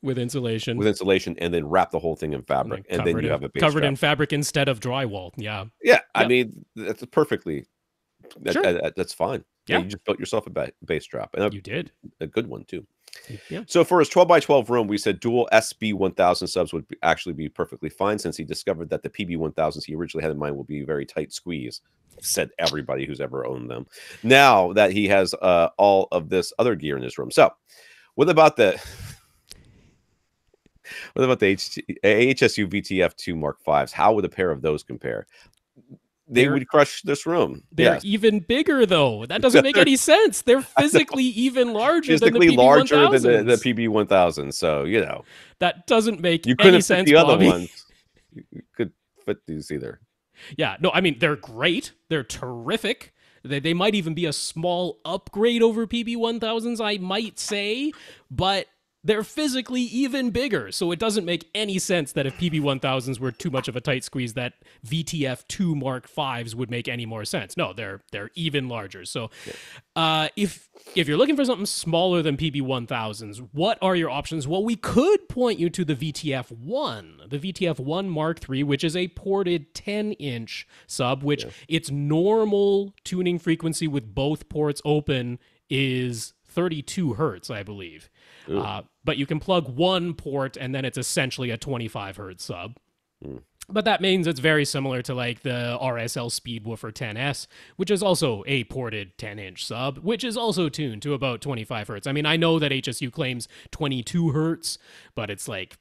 with insulation, and then wrap the whole thing in fabric, and then you have a base covered strap. in fabric instead of drywall. Yeah, Yeah, I Yep. mean that's perfectly. Sure. That's fine. Yeah. You just built yourself a base strap, and you did. a good one too. Yeah. So for his 12x12 room, we said dual SB1000 subs would actually be perfectly fine, since he discovered that the PB1000s he originally had in mind will be a very tight squeeze. Said everybody who's ever owned them. Now that he has all of this other gear in his room. So what about the AHSU VTF2 Mark Vs? How would a pair of those compare? They would crush this room. They're Yes. even bigger, though. That doesn't make any sense. They're physically even larger than the Physically larger PB1000s. than the PB1000. So, That doesn't make you any couldn't fit sense, the other Bobby. ones. You could fit these either. Yeah, no, I mean, they're great. They're terrific. They might even be a small upgrade over PB1000s, I might say, but they're physically even bigger. So it doesn't make any sense that if PB1000s were too much of a tight squeeze, that VTF2 Mark Vs would make any more sense. No, they're even larger. So if you're looking for something smaller than PB1000s, what are your options? Well, we could point you to the VTF1, the VTF1 Mark III, which is a ported 10-inch sub, which its normal tuning frequency with both ports open is 32 hertz, I believe. But you can plug one port and then it's essentially a 25 hertz sub. But that means it's very similar to like the RSL Speedwoofer 10S, which is also a ported 10-inch sub, which is also tuned to about 25 hertz. I mean, I know that HSU claims 22 hertz, but it's like,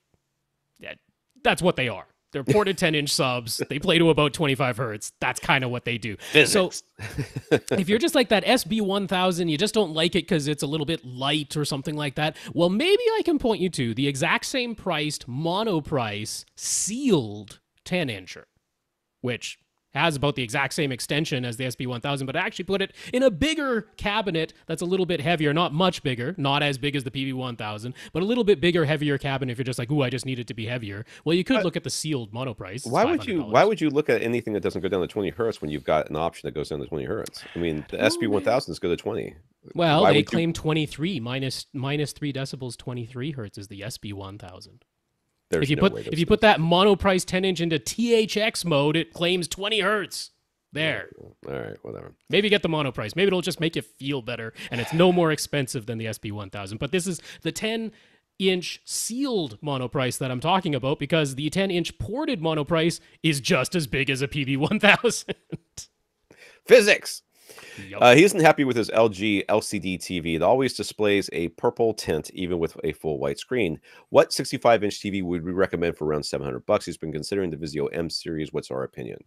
that's what they are. They're ported 10-inch subs. They play to about 25 hertz. That's kind of what they do. Physics. So if you're just like that SB1000, you just don't like it because it's a little bit light or something like that, well, maybe I can point you to the exact same priced, mono price, sealed 10-incher, which has about the exact same extension as the SB1000, but I actually put it in a bigger cabinet that's a little bit heavier, not much bigger, not as big as the PV1000, but a little bit bigger, heavier cabinet if you're just like, ooh, I just need it to be heavier. Well, you could look at the sealed monoprice. Why would you look at anything that doesn't go down to 20 hertz when you've got an option that goes down to 20 hertz? I mean, the SB1000s go to 20. Well, they claim 23 minus 3 decibels, 23 hertz is the SB1000. If you put that monoprice 10-inch into THX mode, it claims 20 hertz. There. All right, whatever. Maybe get the monoprice. Maybe it'll just make you feel better, and it's no more expensive than the SB1000. But this is the 10-inch sealed monoprice that I'm talking about, because the 10-inch ported monoprice is just as big as a PV1000. Physics! Yep. He isn't happy with his LG LCD TV. It always displays a purple tint, even with a full white screen. What 65-inch TV would we recommend for around $700? He's been considering the Vizio M series. What's our opinion?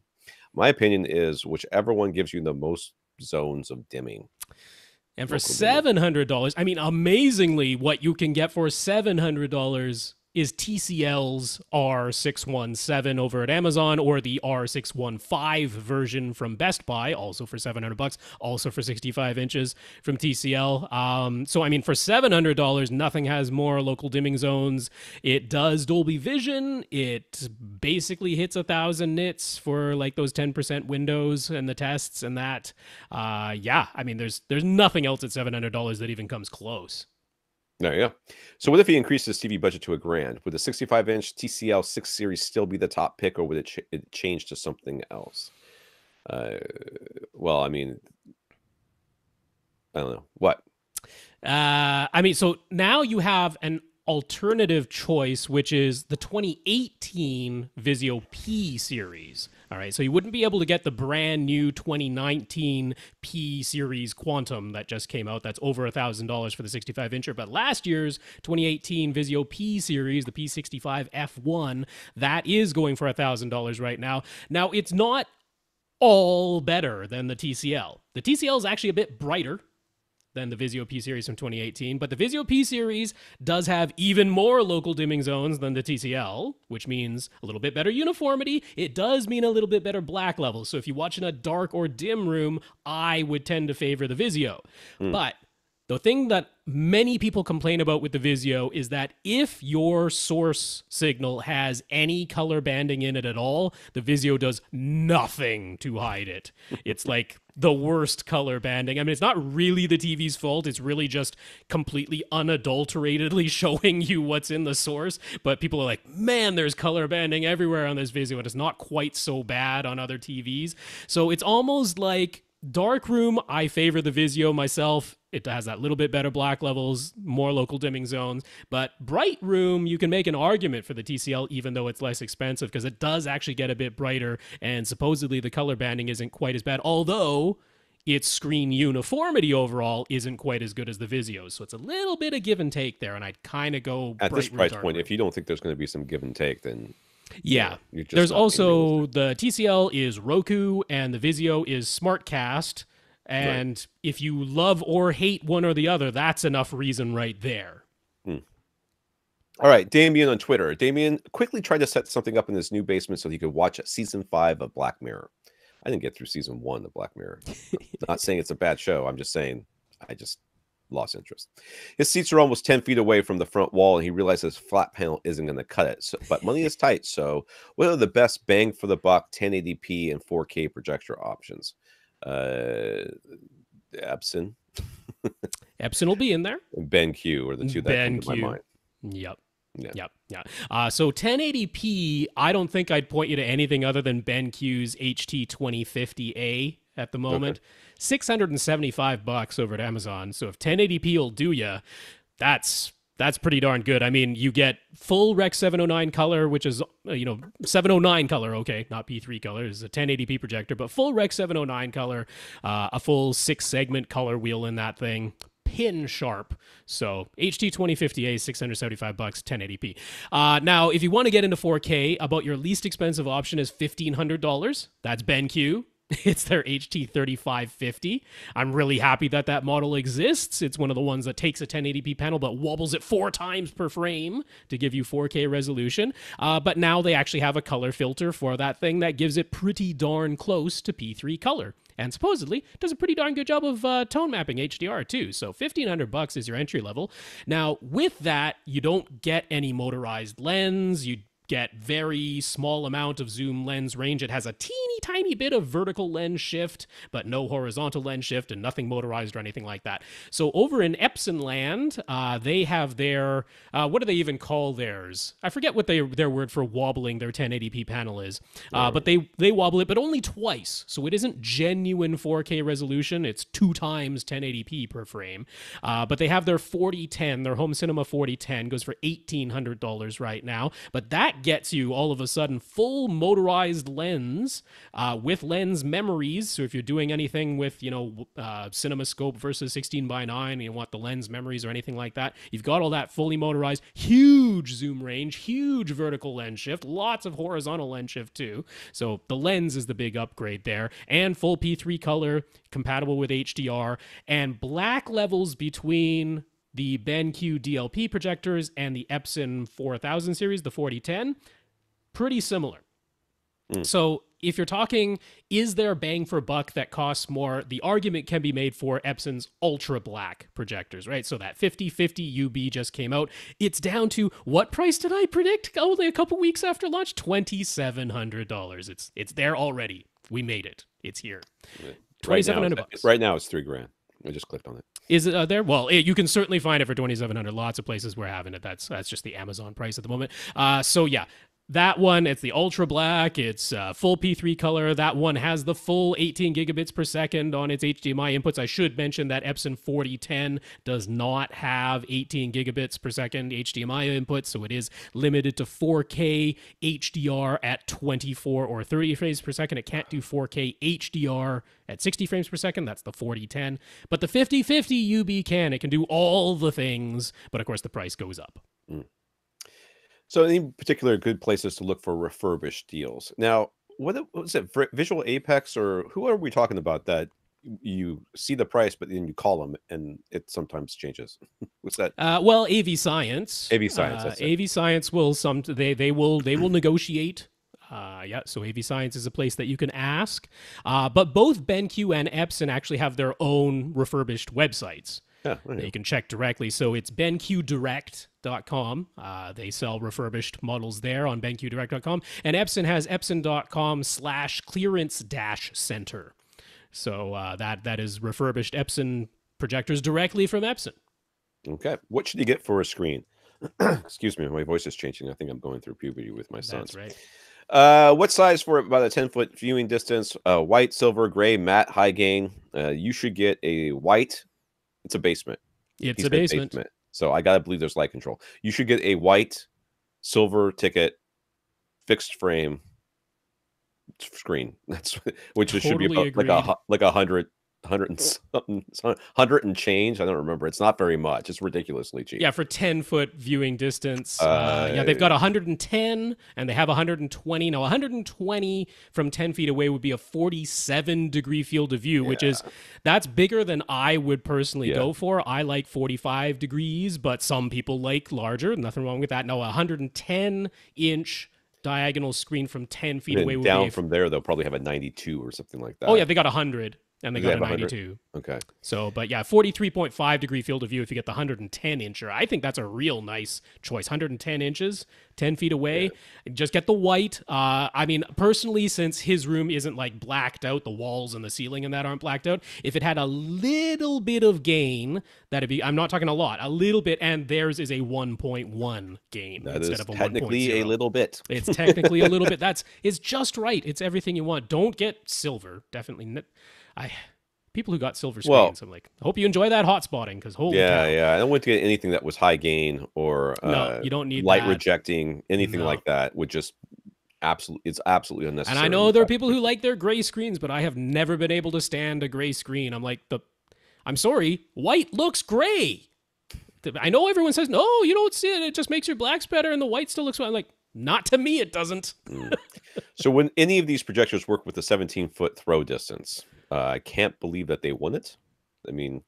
My opinion is whichever one gives you the most zones of dimming. And for $700, I mean, amazingly, what you can get for $700 is TCL's R617 over at Amazon, or the R615 version from Best Buy, also for $700, also for 65 inches from TCL. So, I mean, for $700, nothing has more local dimming zones. It does Dolby Vision. It basically hits 1,000 nits for like those 10% windows and the tests and that. Yeah, I mean, there's nothing else at $700 that even comes close. There you go. So what if he increases his TV budget to $1,000? Would the 65-inch TCL 6 series still be the top pick, or would it change to something else? Well, I mean, I don't know. What? I mean, so now you have an alternative choice, which is the 2018 Vizio P series. All right, so you wouldn't be able to get the brand new 2019 P series Quantum that just came out. That's over $1,000 for the 65-incher. But last year's 2018 Vizio P series, the P65 F1, that is going for $1,000 right now. Now, it's not all better than the TCL. The TCL is actually a bit brighter than the Vizio P series from 2018, but the Vizio P series does have even more local dimming zones than the TCL, which means a little bit better uniformity. It does mean a little bit better black levels. So if you watch in a dark or dim room, I would tend to favor the Vizio. But the thing that many people complain about with the Vizio is that if your source signal has any color banding in it at all, the Vizio does nothing to hide it. It's like the worst color banding. I mean, it's not really the TV's fault. It's really just completely unadulteratedly showing you what's in the source. But people are like, man, there's color banding everywhere on this Vizio, and it's not quite so bad on other TVs. So it's almost like darkroom, I favor the Vizio myself. It has that little bit better black levels, more local dimming zones. But bright room, you can make an argument for the TCL, even though it's less expensive, because it does actually get a bit brighter, and supposedly the color banding isn't quite as bad, although its screen uniformity overall isn't quite as good as the Vizio. So it's a little bit of give and take there, and I'd kind of go at bright this price room, point. If you don't think there's going to be some give and take, then yeah. There's also the TCL is Roku and the Vizio is SmartCast. And if you love or hate one or the other, that's enough reason right there. All right, Damien on Twitter. Damien quickly tried to set something up in his new basement so he could watch season 5 of Black Mirror. I didn't get through season 1 of Black Mirror. Not saying it's a bad show. I'm just saying I just lost interest. His seats are almost 10 feet away from the front wall, and he realizes his flat panel isn't going to cut it. So, but money is tight. So what are the best bang for the buck 1080p and 4K projector options? Epson. Epson will be in there. And BenQ are the two that come to my mind. Yep. So 1080p, I don't think I'd point you to anything other than BenQ's HT2050A at the moment. Okay. $675 over at Amazon. So if 1080p will do you, that's pretty darn good. I mean, you get full Rec 709 color, which is, 709 color, okay, not P3 color. It's a 1080p projector, but full Rec 709 color, a full 6-segment color wheel in that thing, pin sharp. So HT2050A, $675, 1080p. Now, if you want to get into 4K, about your least expensive option is $1,500. That's BenQ. It's their HT3550. I'm really happy that that model exists. It's one of the ones that takes a 1080p panel but wobbles it 4 times per frame to give you 4K resolution. But now they actually have a color filter for that thing that gives it pretty darn close to P3 color. And supposedly does a pretty darn good job of tone mapping HDR too. So $1,500 is your entry level. Now with that, you don't get any motorized lens. You get very small amount of zoom lens range. It has a teeny tiny bit of vertical lens shift, but no horizontal lens shift and nothing motorized or anything like that. So over in Epson land, they have their, what do they even call theirs? I forget what their word for wobbling their 1080p panel is, but they wobble it, but only twice. So it isn't genuine 4K resolution. It's 2 times 1080p per frame. But they have their 4010, their home cinema 4010 goes for $1,800 right now. But that gets you all of a sudden full motorized lens with lens memories. So if you're doing anything with, CinemaScope versus 16:9 and you want the lens memories or anything like that, you've got all that fully motorized, huge zoom range, huge vertical lens shift, lots of horizontal lens shift too. So the lens is the big upgrade there, and full P3 color, compatible with HDR, and black levels between the BenQ DLP projectors and the Epson 4000 series, the 4010, pretty similar. So if you're talking, is there bang for buck that costs more? The argument can be made for Epson's ultra black projectors, right? So that 5050 UB just came out. It's down to, what price did I predict only a couple weeks after launch? $2,700. It's there already. We made it. It's here. $2,700. Right now it's $3,000. I just clicked on it. Is it there? Well, you can certainly find it for $2,700. Lots of places we're having it. That's just the Amazon price at the moment. So yeah, that one, it's the ultra black. It's full P3 color. That one has the full 18 gigabits per second on its HDMI inputs. I should mention that Epson 4010 does not have 18 gigabits per second HDMI inputs, so it is limited to 4K HDR at 24 or 30 frames per second. It can't do 4K HDR at 60 frames per second. That's the 4010. But the 5050 UB can. It can do all the things, but of course the price goes up. So any particular good places to look for refurbished deals? Now, what was it? Visual Apex, or who are we talking about that you see the price, but then you call them and it sometimes changes? What's that? Well, AV Science. AV Science. AV Science will they will negotiate. So AV Science is a place that you can ask. But both BenQ and Epson actually have their own refurbished websites. Yeah, that you can check directly. So it's benqdirect.com. They sell refurbished models there on benqdirect.com. And Epson has epson.com/clearance-center. So that is refurbished Epson projectors directly from Epson. Okay. What should you get for a screen? Excuse me, my voice is changing. I think I'm going through puberty with my sons. That's right. What size for about a 10-foot viewing distance? White, silver, gray, matte, high gain. You should get a white. It's a basement. It's a basement. So I gotta believe there's light control. You should get a white, silver ticket, fixed frame screen. That's which totally should be about like 100 and something, 100 and change. I don't remember. It's not very much. It's ridiculously cheap. Yeah, for 10-foot viewing distance. They've got 110 and they have 120. Now, 120 from 10 feet away would be a 47-degree field of view, which that's bigger than I would personally go for. I like 45 degrees, but some people like larger. Nothing wrong with that. No, 110-inch diagonal screen from 10 feet away would down be from there, they'll probably have a 92 or something like that. Oh, yeah, they got 100. And they got a 92. Okay. So, but yeah, 43.5 degree field of view if you get the 110 incher. I think that's a real nice choice. 110 inches, 10 feet away. Just get the white. I mean, personally, since his room isn't like blacked out, the walls and the ceiling and that aren't blacked out, if it had a little bit of gain, that'd be, I'm not talking a lot, a little bit, and theirs is a 1.1 gain instead of a 1.0. Technically a little bit. It's technically a little bit. It's just right. It's everything you want. Don't get silver. Definitely. People who got silver screens, I'm like, I hope you enjoy that hot spotting, because holy cow. I don't want to get anything that was high gain or no, you don't need light rejecting, anything like that would just it's absolutely unnecessary. And I know there are people who like their gray screens, but I have never been able to stand a gray screen. I'm like, I'm sorry, white looks gray. I know everyone says, no, you don't see it. It just makes your blacks better and the white still looks well. I'm like, Not to me, it doesn't. So when any of these projectors work with the 17-foot throw distance, I can't believe that they won it. I mean,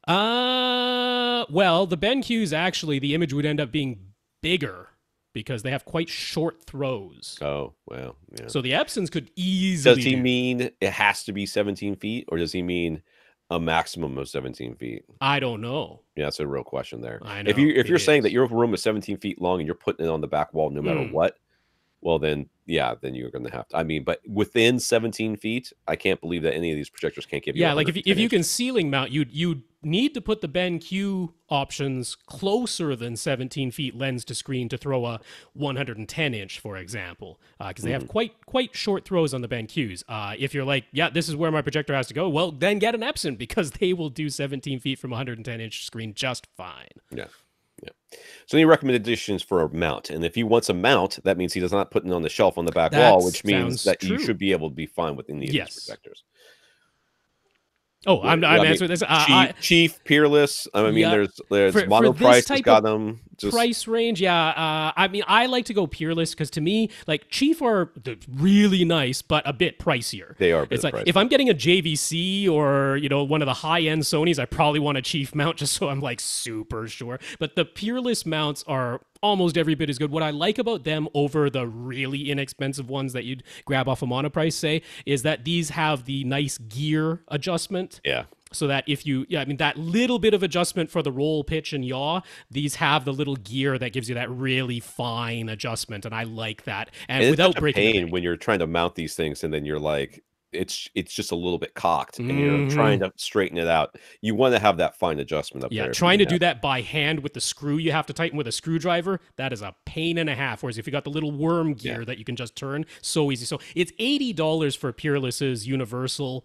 well, the BenQs actually, the image would end up being bigger because they have quite short throws. oh, well, yeah. So the Epsons could easily. Does he mean it has to be 17 feet, or does he mean a maximum of 17 feet? I don't know. Yeah, that's a real question there. I know. If you're saying that your room is 17 feet long and you're putting it on the back wall no matter what, well, then, yeah, then you're going to have to. I mean, but within 17 feet, I can't believe that any of these projectors can't give you. Yeah, like if you can ceiling mount, you'd need to put the BenQ options closer than 17 feet lens to screen to throw a 110 inch, for example, because they have quite short throws on the BenQs. If you're like, yeah, this is where my projector has to go, well, then get an Epson because they will do 17 feet from 110 inch screen just fine. Yeah. Yeah. So any recommendations for a mount? And if he wants a mount, that means he does not put it on the shelf on the back wall, which means that you should be able to be fine with any of these projectors. Oh, I'm answering this. Chief, Peerless. I mean, there's Monoprice has got them. Price range, yeah. I mean, I like to go Peerless because to me, like Chief are really nice, but a bit pricier. They are. It's like if I'm getting a JVC or one of the high end Sonys, I probably want a Chief mount just so I'm like super sure. But the Peerless mounts are almost every bit as good. What I like about them over the really inexpensive ones that you'd grab off a Monoprice, say, is that these have the nice gear adjustment. Yeah. So that if you, that little bit of adjustment for the roll, pitch, and yaw, these have the little gear that gives you that really fine adjustment, and I like that. And without breaking the bank. When you're trying to mount these things, and then you're like, it's just a little bit cocked, and you're trying to straighten it out. You want to have that fine adjustment up there. Yeah, trying to do that by hand with the screw you have to tighten with a screwdriver, that is a pain and a half. Whereas if you got the little worm gear that you can just turn, so easy. So it's $80 for Peerless's universal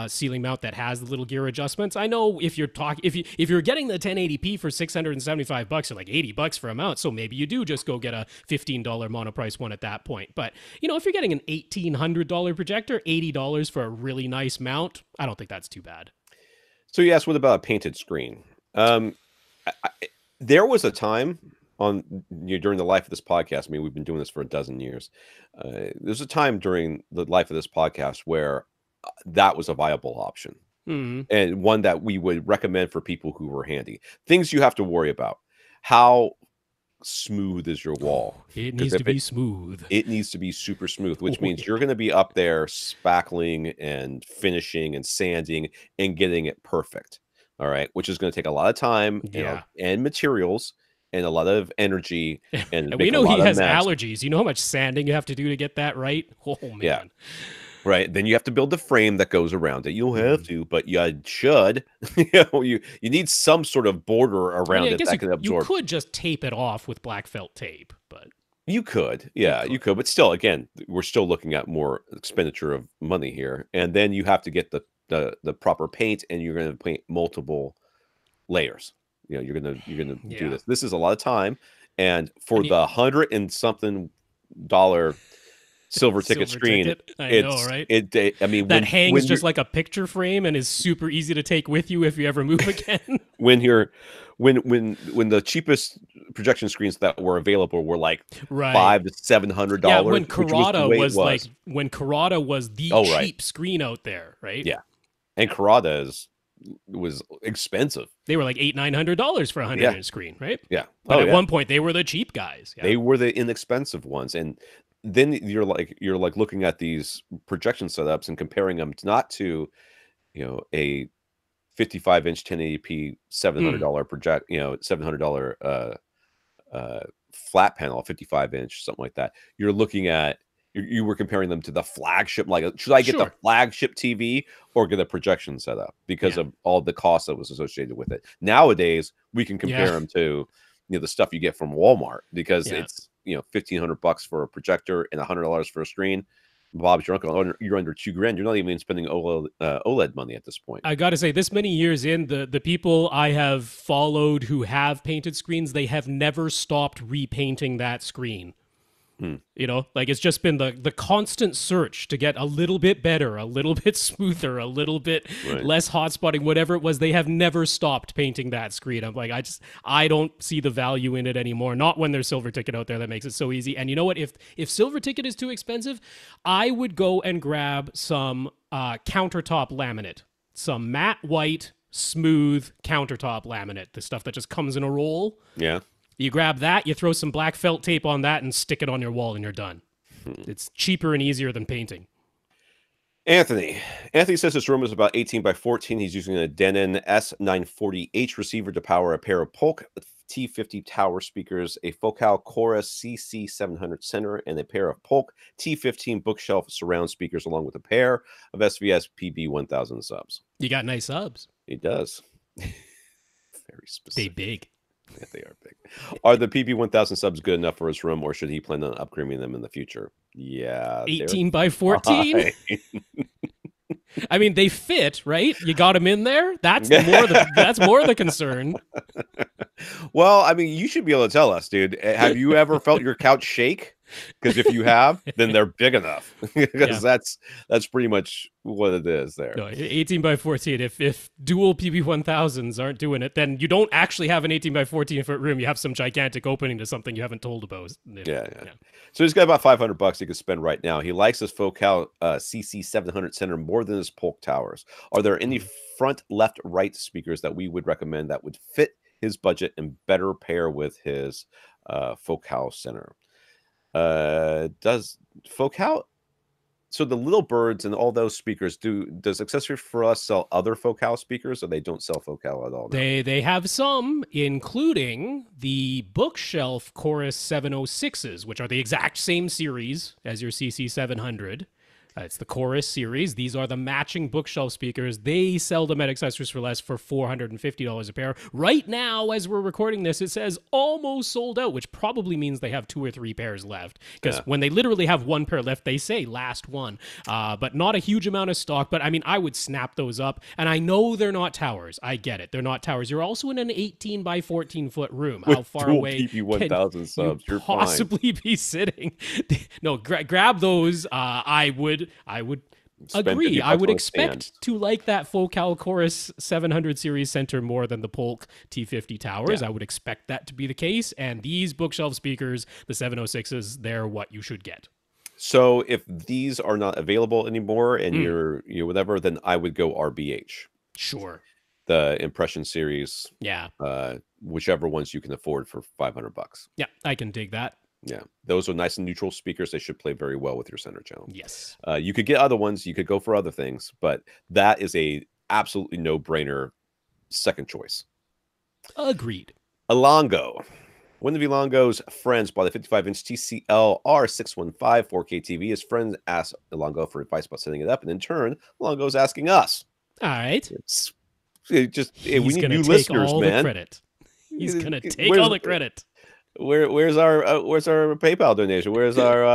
ceiling mount that has the little gear adjustments. I know if you're if you're getting the 1080p for $675, you're like $80 for a mount. So maybe you do just go get a $15 Monoprice one at that point. But if you're getting an $1,800 projector, $80 for a really nice mount, I don't think that's too bad. So you asked, what about a painted screen? There was a time during the life of this podcast. I mean, we've been doing this for a dozen years. There's a time during the life of this podcast where that was a viable option, and one that we would recommend for people who were handy. Things you have to worry about: how smooth is your wall? It needs to be smooth. It needs to be super smooth, which means you're going to be up there spackling and finishing and sanding and getting it perfect. All right, which is going to take a lot of time and materials and a lot of energy. And we know he has allergies. You know how much sanding you have to do to get that right? Oh man. Yeah. Right. Then you have to build the frame that goes around it. You don't have to, but you should. You need some sort of border around it that can absorb. You could just tape it off with black felt tape, but you could. Yeah, you could. But still, again, we're still looking at more expenditure of money here. And then you have to get the proper paint, and you're going to paint multiple layers. You're gonna do this. This is a lot of time, and for the $100 and something silver ticket screen. I know, right? I mean, that hangs just like a picture frame and is super easy to take with you if you ever move again. when the cheapest projection screens that were available were like $500 to $700. Yeah, when Karada was the cheap screen out there, right? Yeah, and Karada was expensive. They were like $800-900 for a 100-inch screen, right? Yeah, but at one point they were the cheap guys. Yeah. They were the inexpensive ones, and then you're like looking at these projection setups and comparing them not to a 55-inch 1080p $700 project, $700 flat panel, 55-inch, something like that. You're looking at you were comparing them to the flagship. Like, should I get the flagship TV or get a projection setup because of all the cost that was associated with it? Nowadays, we can compare them to the stuff you get from Walmart because it's $1,500 for a projector and $100 for a screen. Bob's your uncle. You're under $2,000. You're not even spending OLED money at this point. I got to say, this many years in, the people I have followed who have painted screens, they have never stopped repainting that screen. You know, like it's just been the constant search to get a little bit better, a little bit smoother, a little bit less hot spotting, whatever it was. They have never stopped painting that screen. I'm like, I don't see the value in it anymore. Not when there's Silver Ticket out there that makes it so easy. And you know what? If Silver Ticket is too expensive, I would go and grab some countertop laminate, some matte white, smooth countertop laminate, the stuff that just comes in a roll. Yeah. You grab that, you throw some black felt tape on that and stick it on your wall and you're done. It's cheaper and easier than painting. Anthony says his room is about 18 by 14. He's using a Denon S940H receiver to power a pair of Polk T50 tower speakers, a Focal Chorus CC700 center, and a pair of Polk T15 bookshelf surround speakers, along with a pair of SVS PB1000 subs. You got nice subs. He does. Very specific. They big. Yeah, they are big. Are the PB1000 subs good enough for his room, or should he plan on upgrading them in the future? Yeah. 18 by 14? I mean, they fit, right? You got them in there? That's more the concern. Well, I mean, you should be able to tell us, dude. Have you ever felt your couch shake? Because if you have, then they're big enough. Because that's pretty much what it is there. No, 18 by 14. If dual PB1000s aren't doing it, then you don't actually have an 18 by 14 foot room. You have some gigantic opening to something you haven't told about. Yeah. So he's got about $500 he could spend right now. He likes his Focal CC700 center more than his Polk towers. Are there any front, left, right speakers that we would recommend that would fit his budget and better pair with his Focal center? Does Focal, so the Little Birds and all those speakers, does Accessory for Us sell other Focal speakers, or they don't sell Focal at all now? They have some, including the Bookshelf Chorus 706s, which are the exact same series as your CC700. It's the Chorus series. These are the matching bookshelf speakers. They sell them at Accessories for Less for $450 a pair. Right now, as we're recording this, it says almost sold out, which probably means they have 2 or 3 pairs left. Because when they literally have 1 pair left, they say last one. But not a huge amount of stock. But I mean, I would snap those up. And I know they're not towers. I get it. They're not towers. You're also in an 18 by 14 foot room. How far away PP1000 subs, you're possibly be sitting? No, grab those. I would agree. I would expect to like that Focal Chorus 700 series center more than the Polk T50 towers. I would expect that to be the case. And these bookshelf speakers, the 706s, they're what you should get. So if these are not available anymore and you're whatever, then I would go RBH. Sure. The Impression series. Yeah. Whichever ones you can afford for $500. Yeah, I can dig that. Yeah, those are nice and neutral speakers. They should play very well with your center channel. Yes. You could get other ones. You could go for other things, but that is a absolutely no-brainer second choice. Agreed. Alongo. One of Elongo's friends bought a 55-inch TCL R615 4K TV. His friend asked Elongo for advice about setting it up, and in turn, Elongo's asking us. All right. We need new listeners, man. Credit. He's going to take all the credit. Where's our PayPal donation? Where's our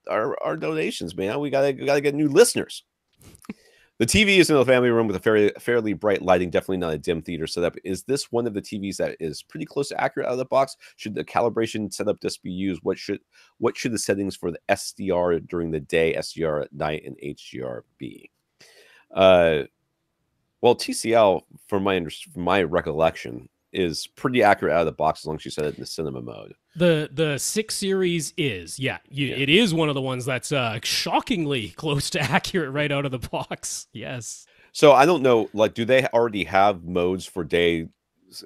our donations, man? We gotta get new listeners. The TV is in the family room with a fairly bright lighting, definitely not a dim theater setup. Is this one of the TVs that is pretty close to accurate out of the box? Should the calibration setup disc be used? What should the settings for the SDR during the day, SDR at night, and HDR be? Well, TCL, from my recollection, is pretty accurate out of the box as long as you set it in the cinema mode. The 6 series is, it is one of the ones that's shockingly close to accurate right out of the box. Yes. So I don't know, like, do they already have modes for day,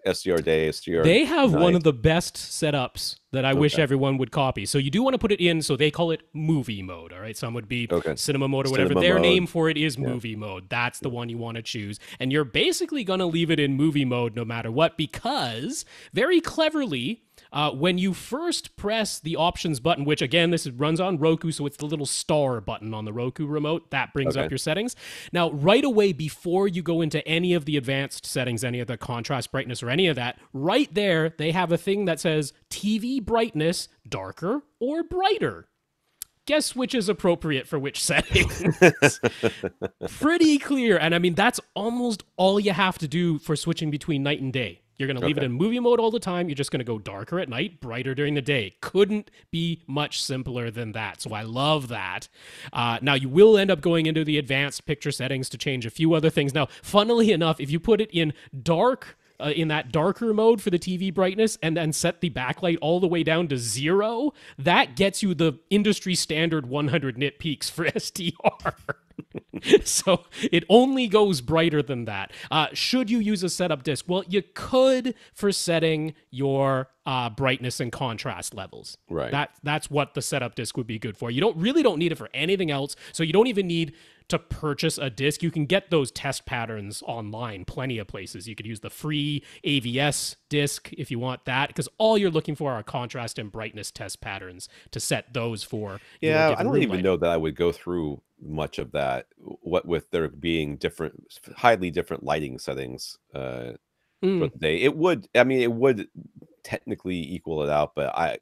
SDR? They have night? one of the best setups that I wish everyone would copy. So you do want to put it in, so they call it movie mode, all right? Some would be cinema mode or whatever. Their name for it is movie mode. That's the one you want to choose. And you're basically going to leave it in movie mode no matter what, because very cleverly, when you first press the options button, which again, this runs on Roku, so it's the little star button on the Roku remote, that brings up your settings. Now, right away, before you go into any of the advanced settings, any of the contrast, brightness, or any of that, right there, they have a thing that says TV brightness, darker or brighter. Guess which is appropriate for which setting. Pretty clear. And I mean, that's almost all you have to do for switching between night and day. You're going to leave it in movie mode all the time. You're just going to go darker at night, brighter during the day. Couldn't be much simpler than that. So I love that. Now, you will end up going into the advanced picture settings to change a few other things. Now, funnily enough, if you put it in dark, in that darker mode for the TV brightness and then set the backlight all the way down to 0, that gets you the industry standard 100 nit peaks for SDR. So it only goes brighter than that. Should you use a setup disc? Well, you could for setting your brightness and contrast levels. Right. That's what the setup disc would be good for. You don't need it for anything else. So you don't even need to purchase a disc. You can get those test patterns online, plenty of places. You could use the free AVS disc if you want that, because all you're looking for are contrast and brightness test patterns to set those for. Yeah, I don't even know that I would go through much of that. What with there being highly different lighting settings for the day, it would technically equal it out, but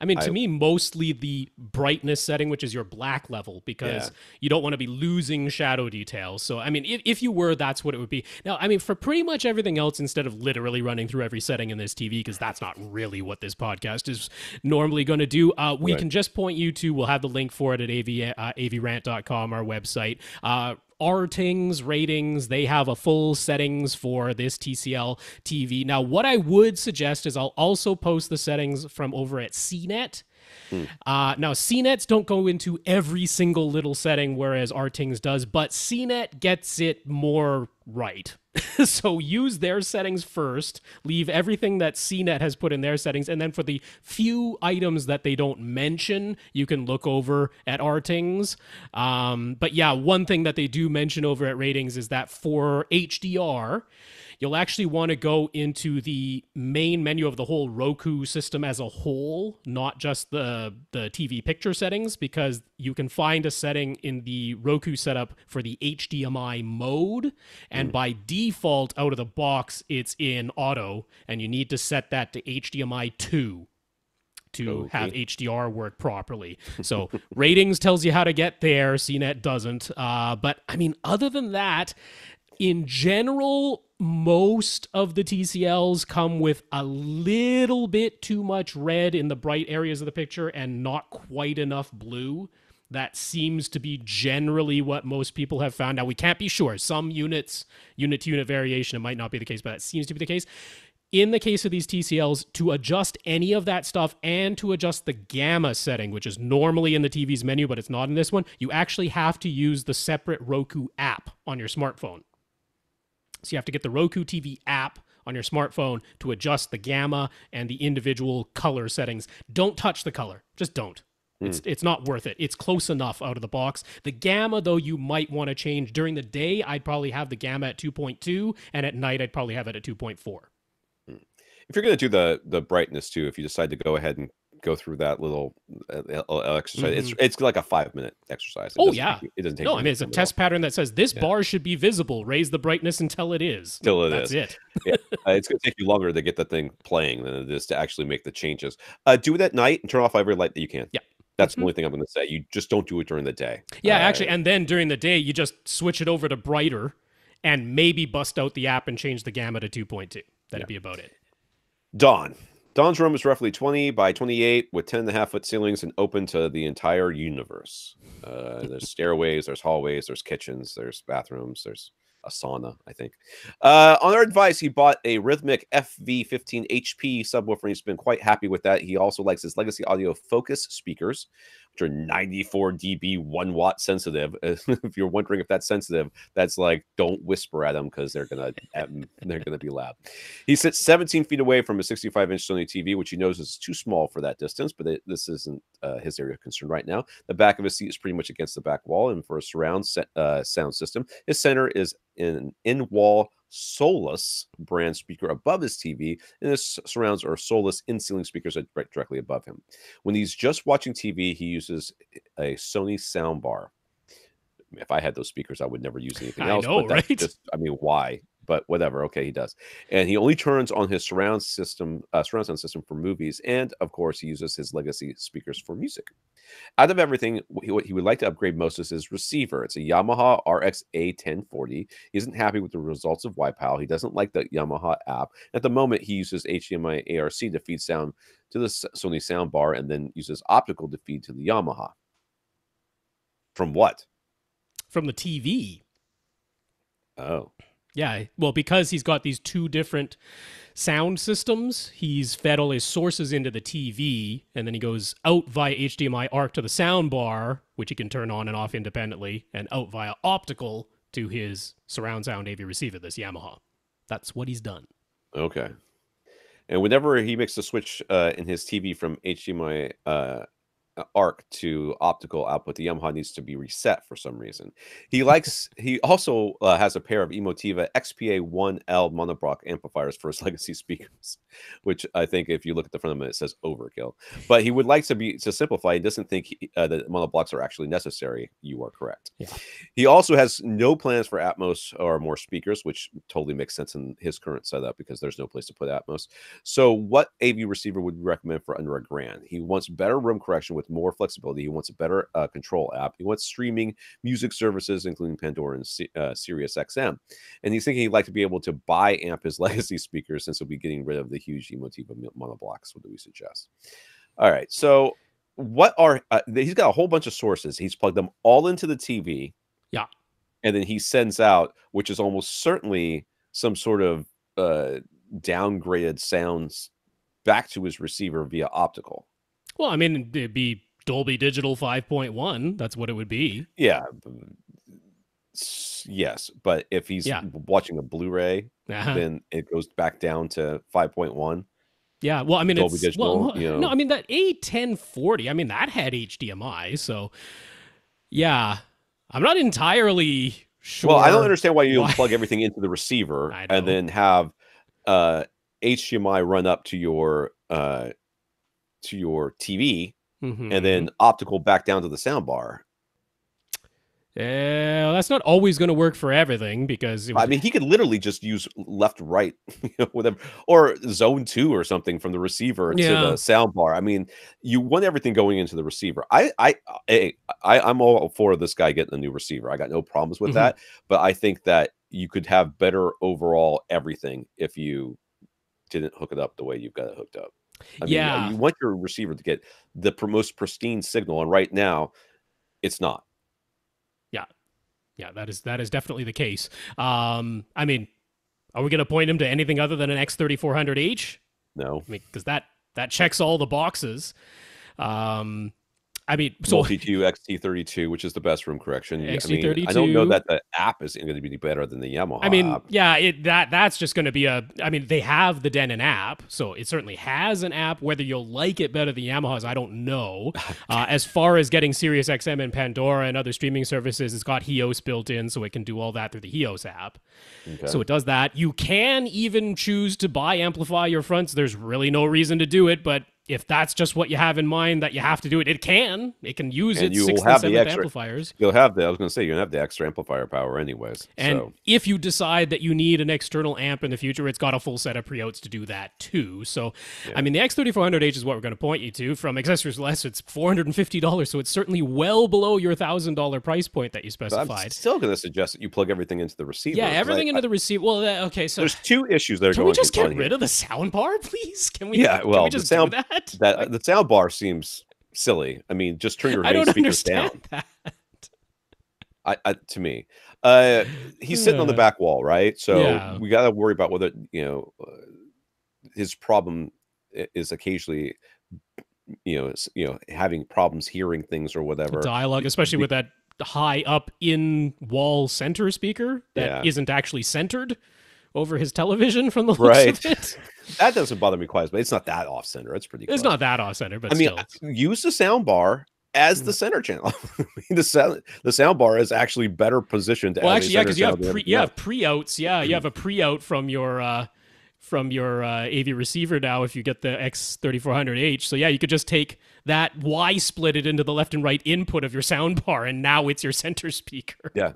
to me, mostly the brightness setting, which is your black level, because you don't want to be losing shadow details. So, if you were, that's what it would be. Now, for pretty much everything else, instead of literally running through every setting in this TV, because that's not really what this podcast is normally going to do, we can just point you to, we'll have the link for it at avrant.com, our website. Rtings, ratings, they have a full settings for this TCL TV. Now, what I would suggest is I'll also post the settings from over at CNET. Now, CNETs don't go into every single little setting, whereas Rtings does, but CNET gets it more right. So use their settings first, leave everything that CNET has put in their settings, and then for the few items that they don't mention, you can look over at Rtings. But yeah, one thing that they do mention over at ratings is that for HDR, you'll actually want to go into the main menu of the whole Roku system as a whole, not just the TV picture settings, because you can find a setting in the Roku setup for the HDMI mode, and by default, out of the box, it's in auto, and you need to set that to HDMI 2 to have HDR work properly. So ratings tells you how to get there, CNET doesn't. But other than that, in general, most of the TCLs come with a little bit too much red in the bright areas of the picture and not quite enough blue. That seems to be generally what most people have found. Now, we can't be sure. Some unit-to-unit variation, it might not be the case, but that seems to be the case. In the case of these TCLs, to adjust any of that stuff and to adjust the gamma setting, which is normally in the TV's menu, but it's not in this one, you actually have to use the separate Roku app on your smartphone. So you have to get the Roku TV app on your smartphone to adjust the gamma and the individual color settings. Don't touch the color. Just don't. It's not worth it. It's close enough out of the box. The gamma, though, you might want to change. During the day, I'd probably have the gamma at 2.2, and at night, I'd probably have it at 2.4. If you're going to do the brightness, too, if you decide to go ahead and go through that little exercise, it's like a 5-minute exercise. It doesn't take. No, it's a test pattern that says this bar should be visible. Raise the brightness until it is. That's it. It's going to take you longer to get the thing playing than it is to actually make the changes. Do it at night and turn off every light that you can. Yeah. That's the only thing I'm going to say. You just don't do it during the day. Yeah, actually, and then during the day, you just switch it over to brighter and maybe bust out the app and change the gamma to 2.2. That'd be about it. Dawn's room is roughly 20 by 28 with 10.5-foot ceilings and open to the entire universe. There's stairways, there's hallways, there's kitchens, there's bathrooms, there's a sauna, I think. On our advice, he bought a Rhythmic FV15 HP subwoofer, and he's been quite happy with that. He also likes his Legacy Audio Focus speakers, which are 94 dB 1 watt sensitive. If you're wondering if that's sensitive, that's like, don't whisper at them because they're gonna be loud. He sits 17 feet away from a 65-inch Sony TV, which he knows is too small for that distance, but this isn't his area of concern right now. The back of his seat is pretty much against the back wall, and for a surround sound system, his center is an in-wall Solus brand speaker above his TV, and his surrounds are Solus in-ceiling speakers right directly above him. When he's just watching TV, he uses a Sony soundbar. If I had those speakers, I would never use anything else. I know, but right? Why? But whatever. Okay, he does. And he only turns on his surround sound system for movies. And of course, he uses his Legacy speakers for music. Out of everything, what he would like to upgrade most is his receiver. It's a Yamaha RXA 1040. He isn't happy with the results of YPAL. He doesn't like the Yamaha app. At the moment, he uses HDMI ARC to feed sound to the Sony soundbar and then uses optical to feed to the Yamaha. From what? From the TV. Oh. Yeah, well, because he's got these two different sound systems, he's fed all his sources into the TV, and then he goes out via HDMI ARC to the sound bar, which he can turn on and off independently, and out via optical to his surround sound AV receiver, this Yamaha. That's what he's done. Okay. And whenever he makes the switch in his TV from HDMI ARC to optical output, the Yamaha needs to be reset for some reason. He also has a pair of Emotiva XPA-1L monoblock amplifiers for his legacy speakers, which I think if you look at the front of them, it says overkill. But he would like to simplify. He doesn't think that monoblocks are actually necessary. You are correct. Yeah. He also has no plans for Atmos or more speakers, which totally makes sense in his current setup because there's no place to put Atmos. So what AV receiver would you recommend for under $1,000? He wants better room correction with more flexibility. He wants a better control app. He wants streaming music services, including Pandora and Sirius XM. And he's thinking he'd like to be able to buy amp his legacy speakers since he'll be getting rid of the huge Emotiva monoblocks. What do we suggest? All right. So what are he's got a whole bunch of sources. He's plugged them all into the TV. Yeah. And then he sends out, which is almost certainly some sort of downgraded sounds back to his receiver via optical. Well, I mean, it'd be Dolby Digital 5.1. That's what it would be. Yeah. Yes. But if he's watching a Blu-ray, then it goes back down to 5.1. Yeah. Well, I mean, Dolby it's Digital, no, I mean, that A1040, I mean, that had HDMI. So, yeah, I'm not entirely sure. Well, I don't understand why you plug everything into the receiver and then have HDMI run up to your TV and then optical back down to the soundbar. That's not always going to work for everything because I mean, he could literally just use left, right, whatever, or zone 2 or something from the receiver to the soundbar. I mean, you want everything going into the receiver. I'm all for this guy getting a new receiver. I got no problems with that, but I think that you could have better overall everything if you didn't hook it up the way you've got it hooked up. I mean, you want your receiver to get the most pristine signal, and right now, it's not. Yeah, that is definitely the case. I mean, are we going to point him to anything other than an X3400H? No. I mean, because that checks all the boxes. I mean, so Multi-Q XT32, which is the best room correction. XT32. I mean, I don't know that the app is going to be better than the Yamaha. I mean, app. yeah, that's just going to be I mean, they have the Denon app, so it certainly has an app. Whether you'll like it better than Yamaha's, I don't know. As far as getting Sirius XM and Pandora and other streaming services, it's got Hios built in, so it can do all that through the Hios app. Okay. So it does that. You can even choose to buy amplify your fronts. There's really no reason to do it, but if that's just what you have in mind that you have to do it, it can use its 6th and 7th amplifiers. You'll have I was going to say, you're going to have the extra amplifier power anyways. And if you decide that you need an external amp in the future, it's got a full set of preouts to do that too. So, I mean, the X3400H is what we're going to point you to. From Accessories Less, it's $450, so it's certainly well below your $1,000 price point that you specified. But I'm still going to suggest that you plug everything into the receiver. Yeah, everything into the receiver. Well, okay, so there's two issues that are going on. Can we just get rid of the soundbar, please? Can we just do that? The sound bar seems silly. I mean, just turn your main speakers down. To me, he's sitting on the back wall, right? So we got to worry about whether his problem is occasionally, having problems hearing things or whatever. Dialogue, especially with that high up in wall center speaker that isn't actually centered over his television from the looks of it. That doesn't bother me quite, but it's not that off center. It's pretty close. It's not that off center, but still. Use the sound bar as the center channel. The sound bar is actually better positioned. Well, actually, because you have pre-outs. Yeah, you have a pre-out from your AV receiver now if you get the X3400H. So yeah, you could just take that Y split it into the left and right input of your sound bar, and now it's your center speaker. Yeah.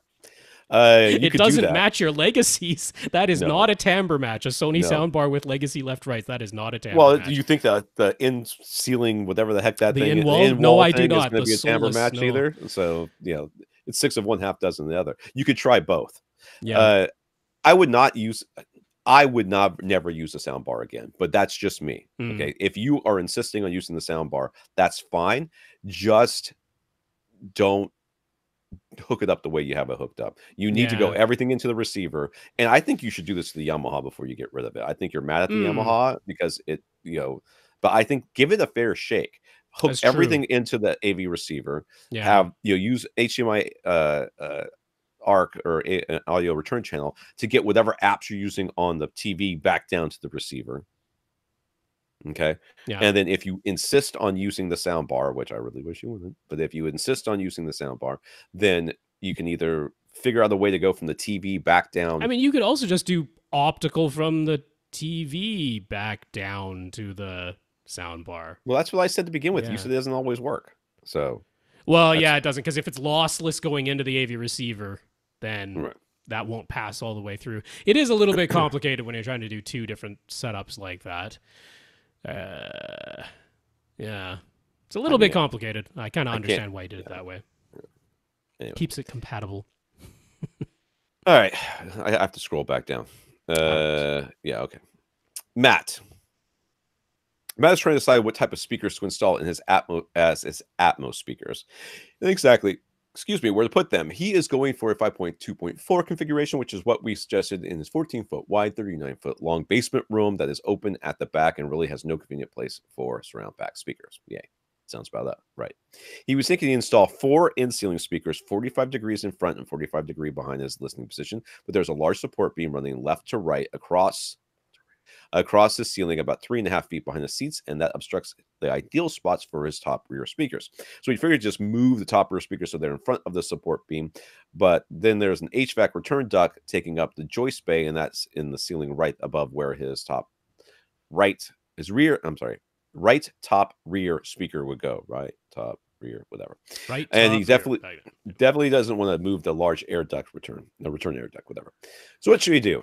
You It could do doesn't that. match your legacies. That is No, not a timbre match. A Sony no. soundbar with legacy left rights. That is not a timbre Well, match. do you think that the in ceiling, whatever the heck that The thing, in the wall? in No, wall I do thing is not. going to The be a timbre soulless, match no. either? So it's 6 of one, half dozen of the other. You could try both. Yeah. I would not never use a sound bar again, but that's just me. Okay. If you are insisting on using the sound bar, that's fine. Just don't hook it up the way you have it hooked up. You need to go everything into the receiver. And I think you should do this to the Yamaha before you get rid of it. I think you're mad at the Yamaha because but I think give it a fair shake. Hook That's everything true. into the AV receiver. Yeah. Have use HDMI ARC or an audio return channel to get whatever apps you're using on the TV back down to the receiver. Okay. Yeah. And then if you insist on using the sound bar, which I really wish you wouldn't, but if you insist on using the sound bar, then you can either figure out a way to go from the TV back down. I mean, you could also just do optical from the TV back down to the sound bar. Well, that's what I said to begin with. Yeah. You said it doesn't always work. So, well, yeah, it doesn't, because if it's lossless going into the AV receiver, then right. that won't pass all the way through. It is a little bit complicated when you're trying to do two different setups like that. Yeah, it's a little bit complicated. I kind of understand why you did it that way. Anyway. Keeps it compatible. All right, I have to scroll back down. Yeah, okay. Matt is trying to decide what type of speakers to install in his Atmos speakers. And exactly, where to put them. He is going for a 5.2.4 configuration, which is what we suggested in his 14-foot wide, 39-foot long basement room that is open at the back and really has no convenient place for surround back speakers. Yay. Sounds about that. Right. He was thinking to install 4 in-ceiling speakers, 45 degrees in front and 45 degrees behind his listening position, but there's a large support beam running left to right across the ceiling about 3.5 feet behind the seats, and that obstructs the ideal spots for his top rear speakers. So he figured just move the top rear speakers so they're in front of the support beam, but then there's an HVAC return duct taking up the joist bay, and that's in the ceiling right above where his right top rear speaker would go. Right top rear, whatever. Right. And he definitely doesn't want to move the large air duct return air duct, whatever. So what should he do?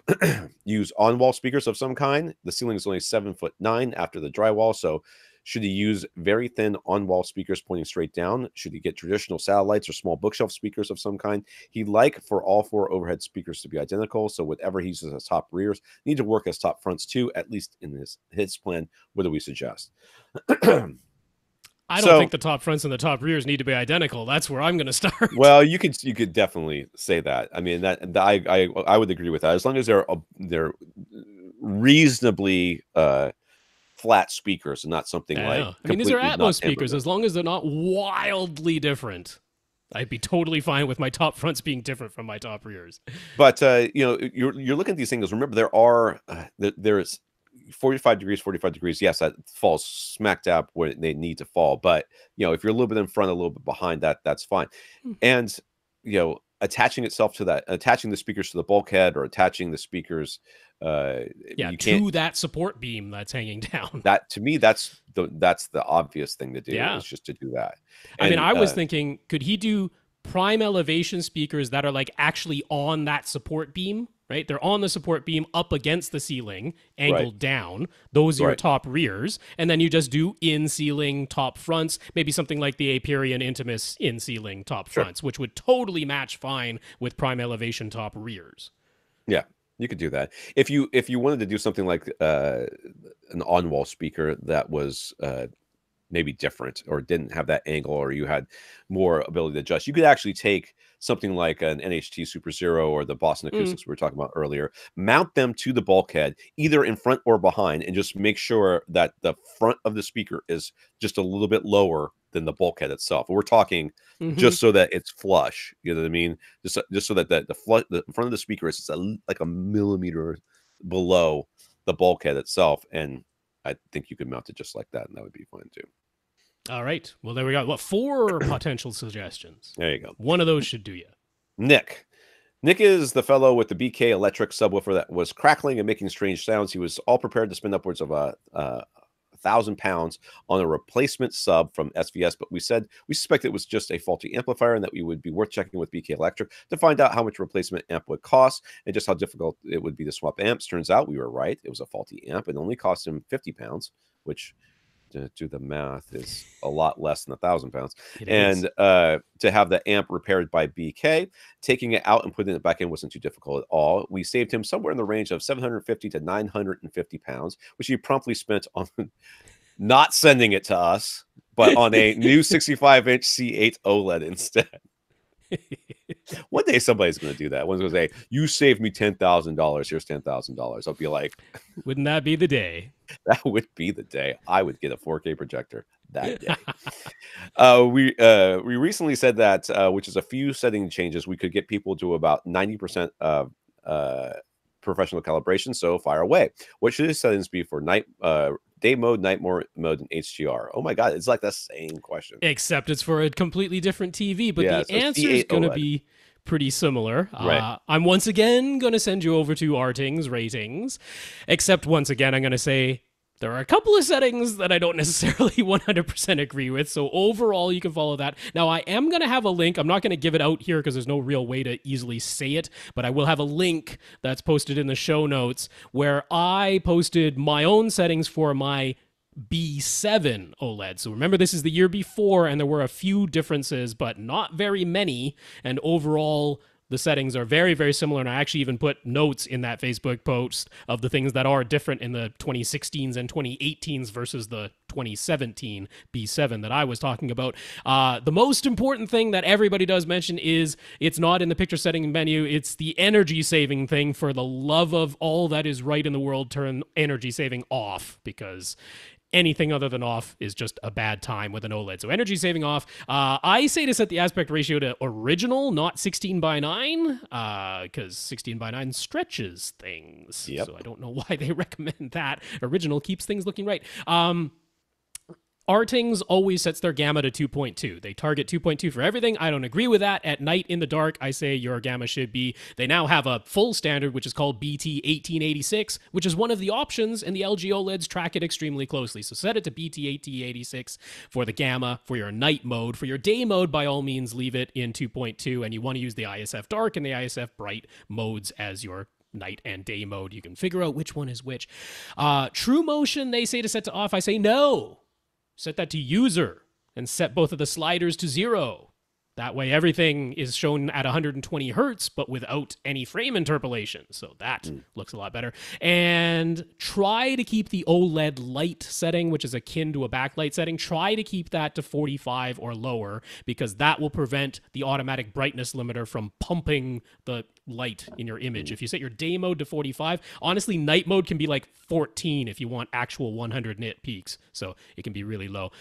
Use on-wall speakers of some kind. The ceiling is only 7'9" after the drywall. So should he use very thin on-wall speakers pointing straight down? Should he get traditional satellites or small bookshelf speakers of some kind? He'd like for all 4 overhead speakers to be identical. So whatever he uses as top rears need to work as top fronts too, at least in his plan. What do we suggest? I don't think the top fronts and the top rears need to be identical. That's where I'm going to start. Well, you could definitely say that. I mean, I would agree with that, as long as they're reasonably flat speakers and not something like. I mean, these are Atmos speakers. As long as they're not wildly different, I'd be totally fine with my top fronts being different from my top rears. But you're looking at these things. Remember, there's 45 degrees. Yes, that falls smack dab where they need to fall. But if you're a little bit in front, a little bit behind, that's fine. And attaching the speakers to the bulkhead or attaching the speakers to that support beam that's hanging down. That, to me, that's the obvious thing to do. Is just to do that. I mean, I was thinking, could he do prime elevation speakers that are like actually on that support beam? Right, they're on the support beam up against the ceiling, angled down. Those are your top rears, and then you just do in-ceiling top fronts. Maybe something like the Aperion Intimus in-ceiling top fronts, which would totally match fine with prime elevation top rears. Yeah, you could do that. If you wanted to do something like an on-wall speaker that was maybe different or didn't have that angle, or you had more ability to adjust, you could actually take something like an NHT Super Zero or the Boston Acoustics we were talking about earlier, mount them to the bulkhead, either in front or behind, and just make sure that the front of the speaker is just a little bit lower than the bulkhead itself. We're talking just so that it's flush. You know what I mean? Just so that the front of the speaker is like a millimeter below the bulkhead itself. And I think you could mount it just like that, and that would be fine too. All right. Well, there we go. 4 potential suggestions. There you go. One of those should do you. Nick is the fellow with the BK electric subwoofer that was crackling and making strange sounds. He was all prepared to spend upwards of £1,000 on a replacement sub from SVS, but we said we suspect it was just a faulty amplifier and that we would be worth checking with BK Electric to find out how much replacement amp would cost and just how difficult it would be to swap amps. Turns out we were right. It was a faulty amp and only cost him £50, which, to do the math, is a lot less than £1,000. And to have the amp repaired by BK, taking it out and putting it back in wasn't too difficult at all. We saved him somewhere in the range of £750 to £950, which he promptly spent on not sending it to us, but on a new 65-inch C8 OLED instead. One day somebody's going to do that. One's going to say, "You saved me $10,000. Here's $10,000." I'll be like, wouldn't that be the day? That would be the day. I would get a 4K projector that day. We recently said that, which is a few setting changes, we could get people to about 90% of professional calibration. So fire away. What should the settings be for day mode, night mode, and HDR? Oh my God, it's like the same question. Except it's for a completely different TV, but the answer is going to be pretty similar. Right. I'm once again going to send you over to Arting's ratings, except once again, I'm going to say there are a couple of settings that I don't necessarily 100% agree with. So overall, you can follow that. Now, I am going to have a link. I'm not going to give it out here because there's no real way to easily say it, but I will have a link that's posted in the show notes where I posted my own settings for my B7 OLED. So remember, this is the year before, and there were a few differences, but not very many. And overall, the settings are very, very similar. And I actually even put notes in that Facebook post of the things that are different in the 2016s and 2018s versus the 2017 B7 that I was talking about. The most important thing that everybody does mention is it's not in the picture setting menu. It's the energy saving thing. For the love of all that is right in the world, turn energy saving off, because anything other than off is just a bad time with an OLED. So energy saving off. I say to set the aspect ratio to original, not 16:9, because 16:9 stretches things. Yep. So I don't know why they recommend that. Original keeps things looking right. Artings always sets their gamma to 2.2. They target 2.2 for everything. I don't agree with that. At night in the dark, I say your gamma should be. They now have a full standard, which is called BT1886, which is one of the options, and the LG OLEDs track it extremely closely. So set it to BT1886 for the gamma, for your night mode. For your day mode, by all means, leave it in 2.2, and you want to use the ISF dark and the ISF bright modes as your night and day mode. You can figure out which one is which. True motion, they say to set to off. I say no. Set that to user and set both of the sliders to 0. That way everything is shown at 120 hertz, but without any frame interpolation. So that looks a lot better. And try to keep the OLED light setting, which is akin to a backlight setting, try to keep that to 45 or lower, because that will prevent the automatic brightness limiter from pumping the light in your image. If you set your day mode to 45, honestly, night mode can be like 14 if you want actual 100 nit peaks. So it can be really low.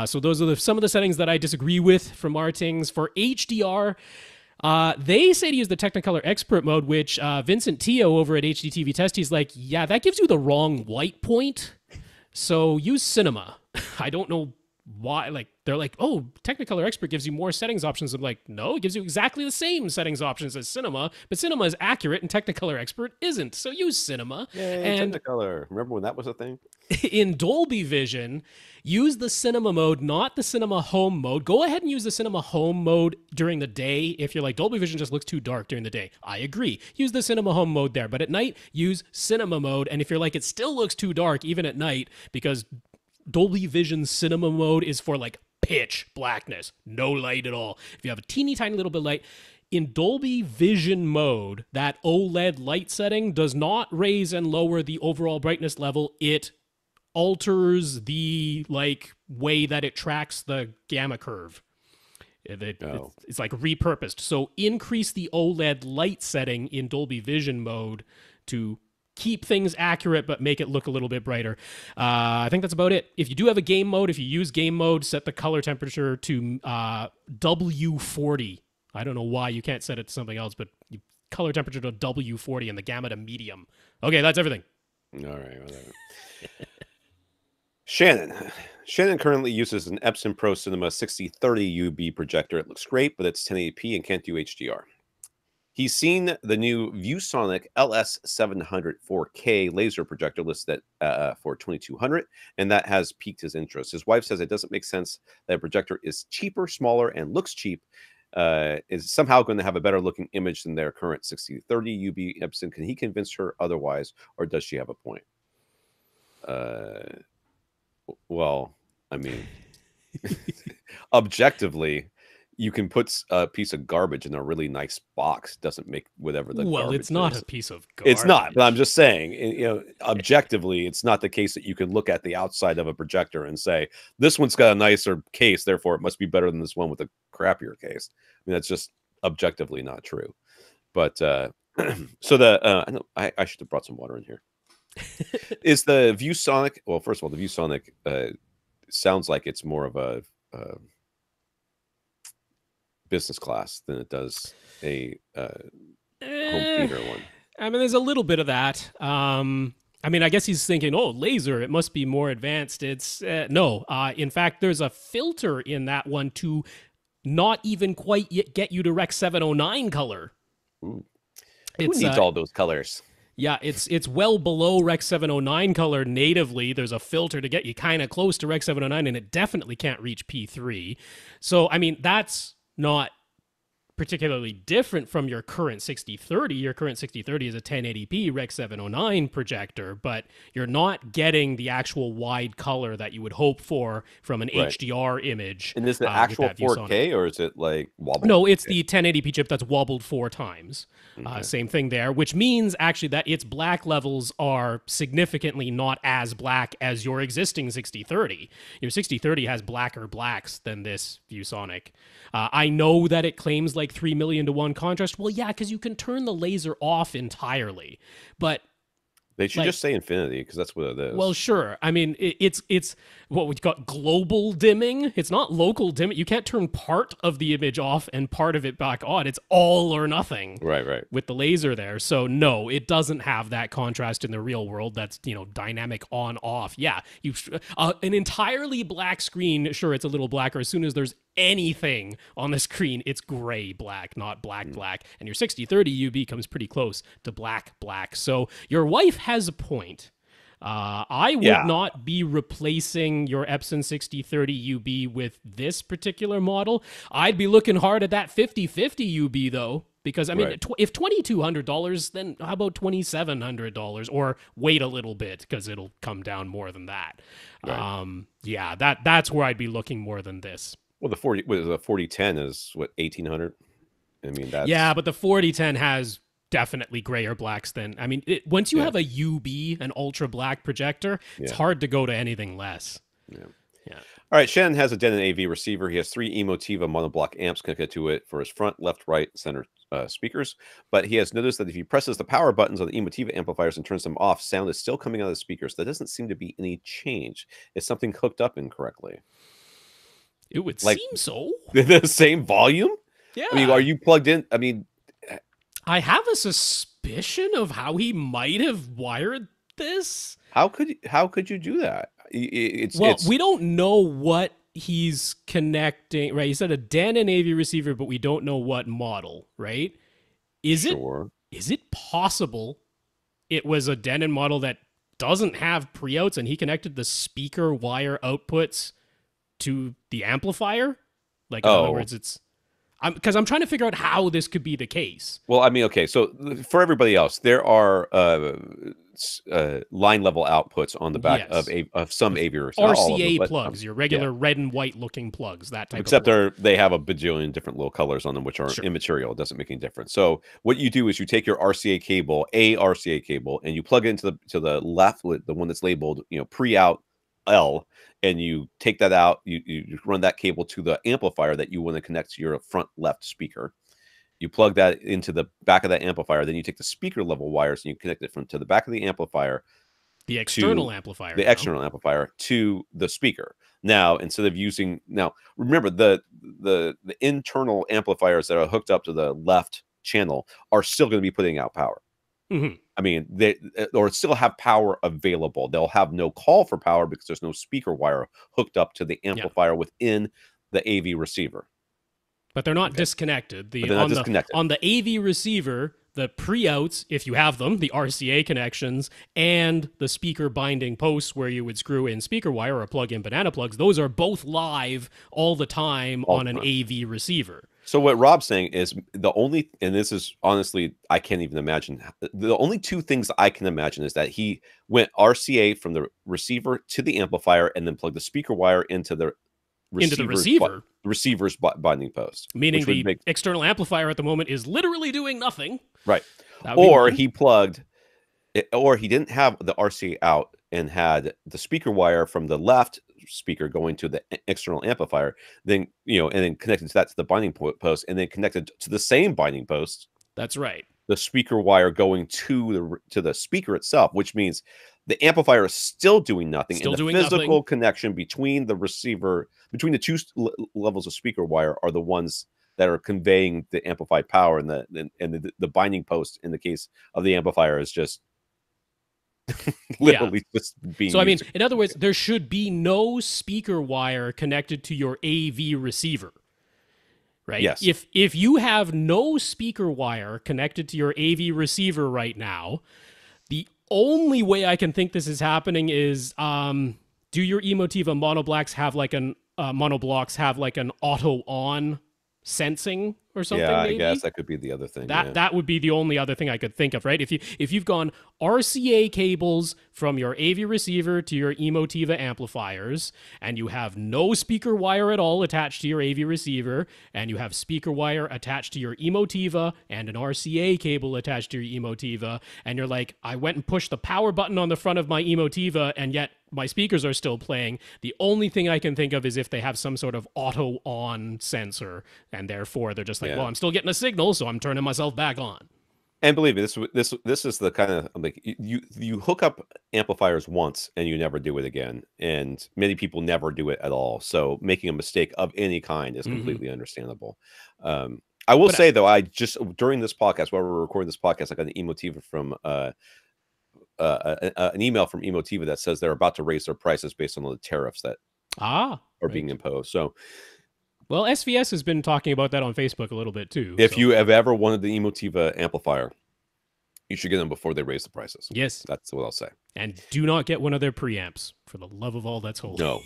So those are some of the settings that I disagree with from Artings. For HDR, they say to use the Technicolor Expert mode, which Vincent Teo over at HDTV Test, he's like, yeah, that gives you the wrong white point. So use Cinema. I don't know why, like, they're like, oh, Technicolor Expert gives you more settings options. I'm like, no, it gives you exactly the same settings options as Cinema, but Cinema is accurate and Technicolor Expert isn't. So use Cinema. Yay, and Technicolor. Remember when that was a thing? In Dolby Vision, use the Cinema mode, not the Cinema Home mode. Go ahead and use the Cinema Home mode during the day. If you're like, Dolby Vision just looks too dark during the day, I agree. Use the Cinema Home mode there. But at night, use Cinema mode. And if you're like, it still looks too dark, even at night, because Dolby Vision Cinema mode is for like pitch blackness, no light at all. If you have a teeny tiny little bit of light, in Dolby Vision mode, that OLED light setting does not raise and lower the overall brightness level. It alters the like way that it tracks the gamma curve. It's like repurposed. So increase the OLED light setting in Dolby Vision mode to keep things accurate, but make it look a little bit brighter. I think that's about it. If you do have a game mode, if you use game mode, set the color temperature to W40. I don't know why you can't set it to something else, but you color temperature to W40 and the gamma to medium. Okay, that's everything. All right, whatever. Shannon currently uses an Epson Pro Cinema 6030 UB projector. It looks great, but it's 1080p and can't do HDR. He's seen the new ViewSonic LS700 4K laser projector listed for $2,200, and that has piqued his interest. His wife says it doesn't make sense that a projector is cheaper, smaller, and looks cheap. Is somehow going to have a better looking image than their current 6030 UB Epson. Can he convince her otherwise, or does she have a point? Well, I mean, objectively, you can put a piece of garbage in a really nice box. Doesn't make whatever the garbage it's not is. a piece of garbage. It's not, but I'm just saying, objectively, it's not the case that you can look at the outside of a projector and say, this one's got a nicer case, therefore it must be better than this one with a crappier case. I mean, that's just objectively not true. But so I should have brought some water in here. Is the ViewSonic, well, first of all, the ViewSonic sounds like it's more of a business class than it does a home theater one. I mean, there's a little bit of that. I mean, I guess he's thinking, oh, laser, it must be more advanced. It's no. In fact, there's a filter in that one to not even quite yet get you to Rec 709 color. Ooh. Who needs all those colors? Yeah, it's well below Rec 709 color natively. There's a filter to get you kind of close to Rec 709, and it definitely can't reach P3. So, I mean, that's not particularly different from your current 6030. Your current 6030 is a 1080p Rec 709 projector, but you're not getting the actual wide color that you would hope for from an HDR image. And is it actual 4K or is it like wobbled? No, it's the 1080p chip that's wobbled 4 times. Same thing there, which means actually that its black levels are significantly not as black as your existing 6030. Your 6030 has blacker blacks than this ViewSonic. I know that it claims like 3 million to 1 contrast. Well, yeah, because you can turn the laser off entirely. But they should just say infinity, because that's what it is. Well, sure. I mean, it's what we got global dimming. It's not local dimming. You can't turn part of the image off and part of it back on. It's all or nothing. Right. With the laser there. So no, it doesn't have that contrast in the real world. That's, dynamic on off. Yeah, an entirely black screen. Sure, it's a little blacker. As soon as there's anything on the screen, it's gray black, not black. And your 6030 UB comes pretty close to black. So your wife has a point. I would not be replacing your Epson 6030 UB with this particular model. I'd be looking hard at that 5050 UB though, because I mean, if $2,200, then how about $2,700, or wait a little bit because it'll come down more than that. Right. That's where I'd be looking more than this. Well, the 4010 is what, 1,800. I mean, that's but the 4010 has definitely grayer blacks than, I mean, once you have a UB, an ultra black projector, it's hard to go to anything less. Yeah. All right, Shannon has a Denon AV receiver. He has 3 Emotiva monoblock amps connected to it for his front, left, right, center speakers. But he has noticed that if he presses the power buttons on the Emotiva amplifiers and turns them off, sound is still coming out of the speakers. There doesn't seem to be any change. Is something hooked up incorrectly? It would seem so. The same volume? Yeah. I mean, are you plugged in? I mean, I have a suspicion of how he might have wired this. How could you do that? We don't know what he's connecting, right? He said a Denon AV receiver, but we don't know what model, right? Is it possible it was a Denon model that doesn't have pre-outs and he connected the speaker wire outputs to the amplifier? Like, in other words, it's... Because I'm trying to figure out how this could be the case. Well, I mean, okay, so for everybody else, there are line level outputs on the back of some AV receivers. RCA plugs, your regular red and white looking plugs, that type Except of they have a bajillion different little colors on them, which are immaterial. It doesn't make any difference. So what you do is you take your RCA cable, and you plug it into the left, with the one that's labeled, pre-out L, and you take that out, you run that cable to the amplifier that you want to connect to your front left speaker. You plug that into the back of that amplifier, then you take the speaker level wires and you connect it to the back of the amplifier. The external amplifier. The external amplifier to the speaker. Now, instead of using... Now, remember, the internal amplifiers that are hooked up to the left channel are still going to be putting out power. Mm-hmm. I mean, they still have power available. They'll have no call for power because there's no speaker wire hooked up to the amplifier within the AV receiver. But they're not disconnected. But they're not disconnected. On the AV receiver, the pre-outs, if you have them, the RCA connections, and the speaker binding posts where you would screw in speaker wire or plug in banana plugs, those are both live all the time on an AV receiver. So what Rob's saying is and this is honestly, I can't even imagine. The only two things I can imagine is that he went RCA from the receiver to the amplifier and then plugged the speaker wire into the receiver's binding post. Meaning the external amplifier at the moment is literally doing nothing. Right. Or he didn't have the RCA out and had the speaker wire from the left speaker going to the external amplifier, then, and then connected to the binding post, and then connected to the same binding post. That's right. The speaker wire going to the speaker itself, which means the amplifier is still doing nothing. And the physical connection between the receiver, between the two levels of speaker wire, are the ones that are conveying the amplified power, and the binding post in the case of the amplifier is just literally just being. So I mean, in other words, there should be no speaker wire connected to your AV receiver. Right? Yes. If you have no speaker wire connected to your AV receiver right now, the only way I can think this is happening is, do your Emotiva monoblocks have like an auto on sensing or something? Yeah, maybe? I guess that could be the other thing. That would be the only other thing I could think of, right? If you've gone RCA cables from your AV receiver to your Emotiva amplifiers, and you have no speaker wire at all attached to your AV receiver, and you have speaker wire attached to your Emotiva and an RCA cable attached to your Emotiva, and you're like, I went and pushed the power button on the front of my Emotiva, and yet my speakers are still playing. The only thing I can think of is if they have some sort of auto on sensor, and therefore they're just like, well, I'm still getting a signal, so I'm turning myself back on. And believe me, this is the kind of, like, you hook up amplifiers once and you never do it again, and many people never do it at all. So making a mistake of any kind is completely understandable. I will say though, I just during this podcast, while we're recording this podcast, I got an Emotiva from an email from Emotiva that says they're about to raise their prices based on the tariffs that are being imposed. So. Well, SVS has been talking about that on Facebook a little bit too. If you have ever wanted the Emotiva amplifier, you should get them before they raise the prices. Yes. That's what I'll say. And do not get one of their preamps, for the love of all that's holy. No,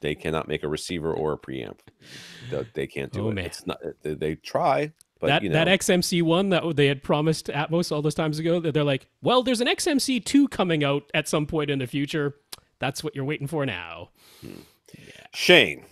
they cannot make a receiver or a preamp. They can't do it. Man. It's not. They try, but that XMC one that they had promised Atmos all those times ago, that they're like, well, there's an XMC 2 coming out at some point in the future. That's what you're waiting for now. Yeah. Shane.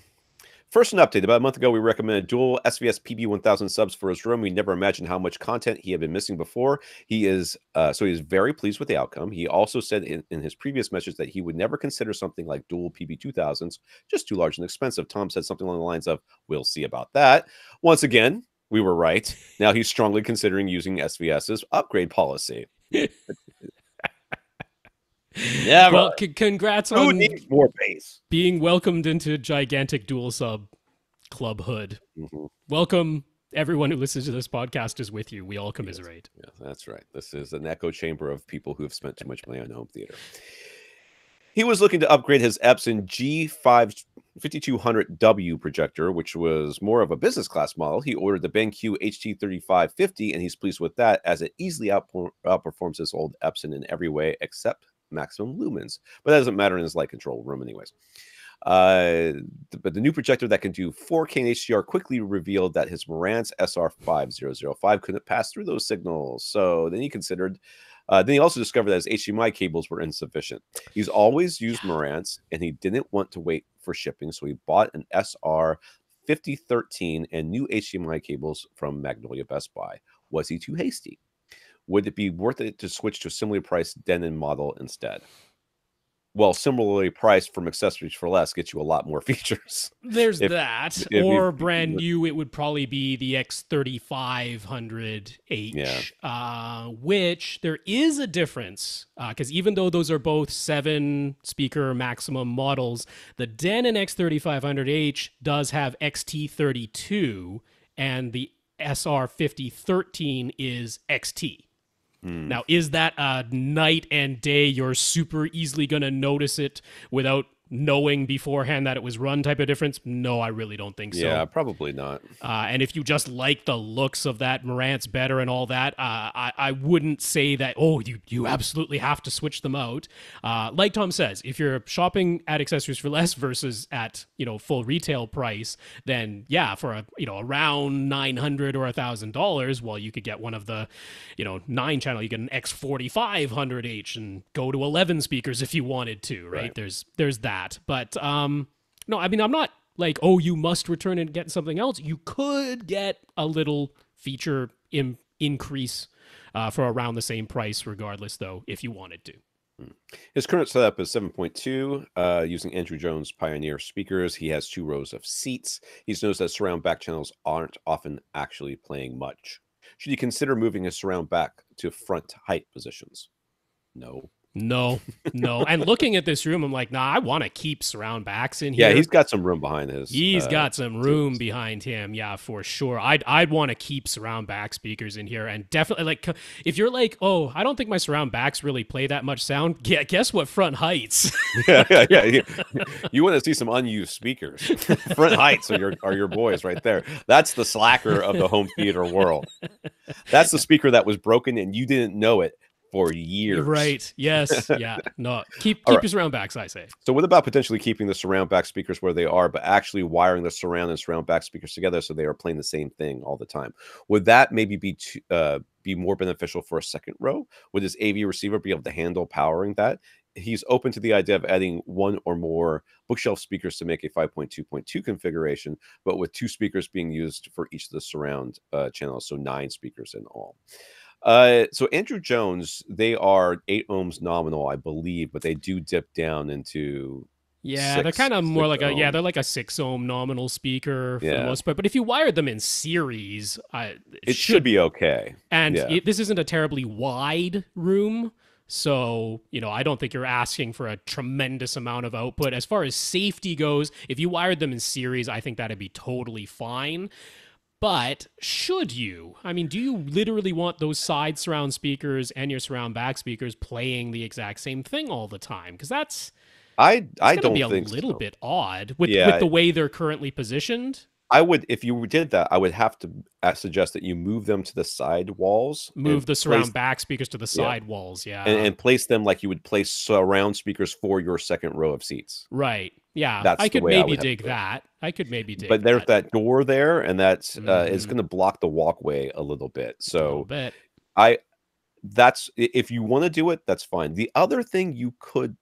First, an update. About a month ago, we recommended dual SVS PB1000 subs for his room. We never imagined how much content he had been missing before. He is very pleased with the outcome. He also said in his previous message that he would never consider something like dual PB2000s, just too large and expensive. Tom said something along the lines of, we'll see about that. Once again, we were right. Now he's strongly considering using SVS's upgrade policy. Never. Well, congrats on needs more bass. Being welcomed into gigantic dual sub club hood. Welcome, everyone who listens to this podcast is with you. We all commiserate. Yes, that's right. This is an echo chamber of people who have spent too much money on home theater. He was looking to upgrade his Epson G5200W projector, which was more of a business class model. He ordered the BenQ HT3550, and he's pleased with that, as it easily outperforms his old Epson in every way except maximum lumens, but that doesn't matter in his light control room anyways. But the new projector that can do 4K and HDR quickly revealed that his Marantz SR5005 couldn't pass through those signals. So then he also discovered that his HDMI cables were insufficient. He's always used Marantz, and he didn't want to wait for shipping, so he bought an SR5013 and new HDMI cables from Magnolia Best Buy. Was he too hasty? Would it be worth it to switch to a similarly priced Denon model instead? Well, similarly priced from accessories for less gets you a lot more features. There's that. Or brand new, it would probably be the X3500H, which there is a difference. Because even though those are both 7-speaker maximum models, the Denon X3500H does have XT32, and the SR5013 is XT. Now, is that a night and day? You're super easily going to notice it without knowing beforehand that it was run type of difference? No, I really don't think so. Yeah, probably not. And if you just like the looks of that Marantz better and all that, I wouldn't say that, oh, you absolutely have to switch them out. Like Tom says, if you're shopping at accessories for less versus at, full retail price, then yeah, for around $900 or $1,000, well, you could get one of the, 9-channel, you get an X4500H and go to 11 speakers if you wanted to, right? There's that. But no, I mean, I'm not like, oh, you must return and get something else. You could get a little feature increase for around the same price regardless, though, if you wanted to. His current setup is 7.2 using Andrew Jones Pioneer speakers. He has 2 rows of seats. He's noticed that surround back channels aren't often actually playing much. Should he consider moving his surround back to front height positions? No. And looking at this room, I'm like, nah, I want to keep surround backs in here. Yeah, he's got some room behind his. He's got some room behind him. Yeah, for sure. I'd want to keep surround back speakers in here, and definitely, like, if you're like, oh, I don't think my surround backs really play that much sound. Yeah, guess what? Front heights. yeah. You want to see some unused speakers? Front heights are your boys right there. That's the slacker of the home theater world. That's the speaker that was broken and you didn't know it for years. Right. Yes. Yeah. No. Keep your surround backs, I say. So what about potentially keeping the surround back speakers where they are, but actually wiring the surround and surround back speakers together so they are playing the same thing all the time? Would that maybe be more beneficial for a second row? Would this AV receiver be able to handle powering that? He's open to the idea of adding 1 or more bookshelf speakers to make a 5.2.2 configuration, but with 2 speakers being used for each of the surround channels, so 9 speakers in all. So Andrew Jones, they are 8 ohms nominal, I believe, but they do dip down into they're kind of more like they're like a 6 ohm nominal speaker for the most part. But if you wired them in series, it should be okay. And this isn't a terribly wide room, so I don't think you're asking for a tremendous amount of output. As far as safety goes, if you wired them in series, I think that'd be totally fine. But should you? I mean, do you literally want those side surround speakers and your surround back speakers playing the exact same thing all the time? Because I don't be a little bit odd with the way they're currently positioned. I would, if you did that, I would have to suggest that you move them to the side walls. Move the surround back speakers to the side walls, and place them like you would place surround speakers for your second row of seats. Right. Yeah, I could maybe dig that. But there's that door there, and that's is going to block the walkway a little bit. So that's if you want to do it, that's fine. The other thing you could,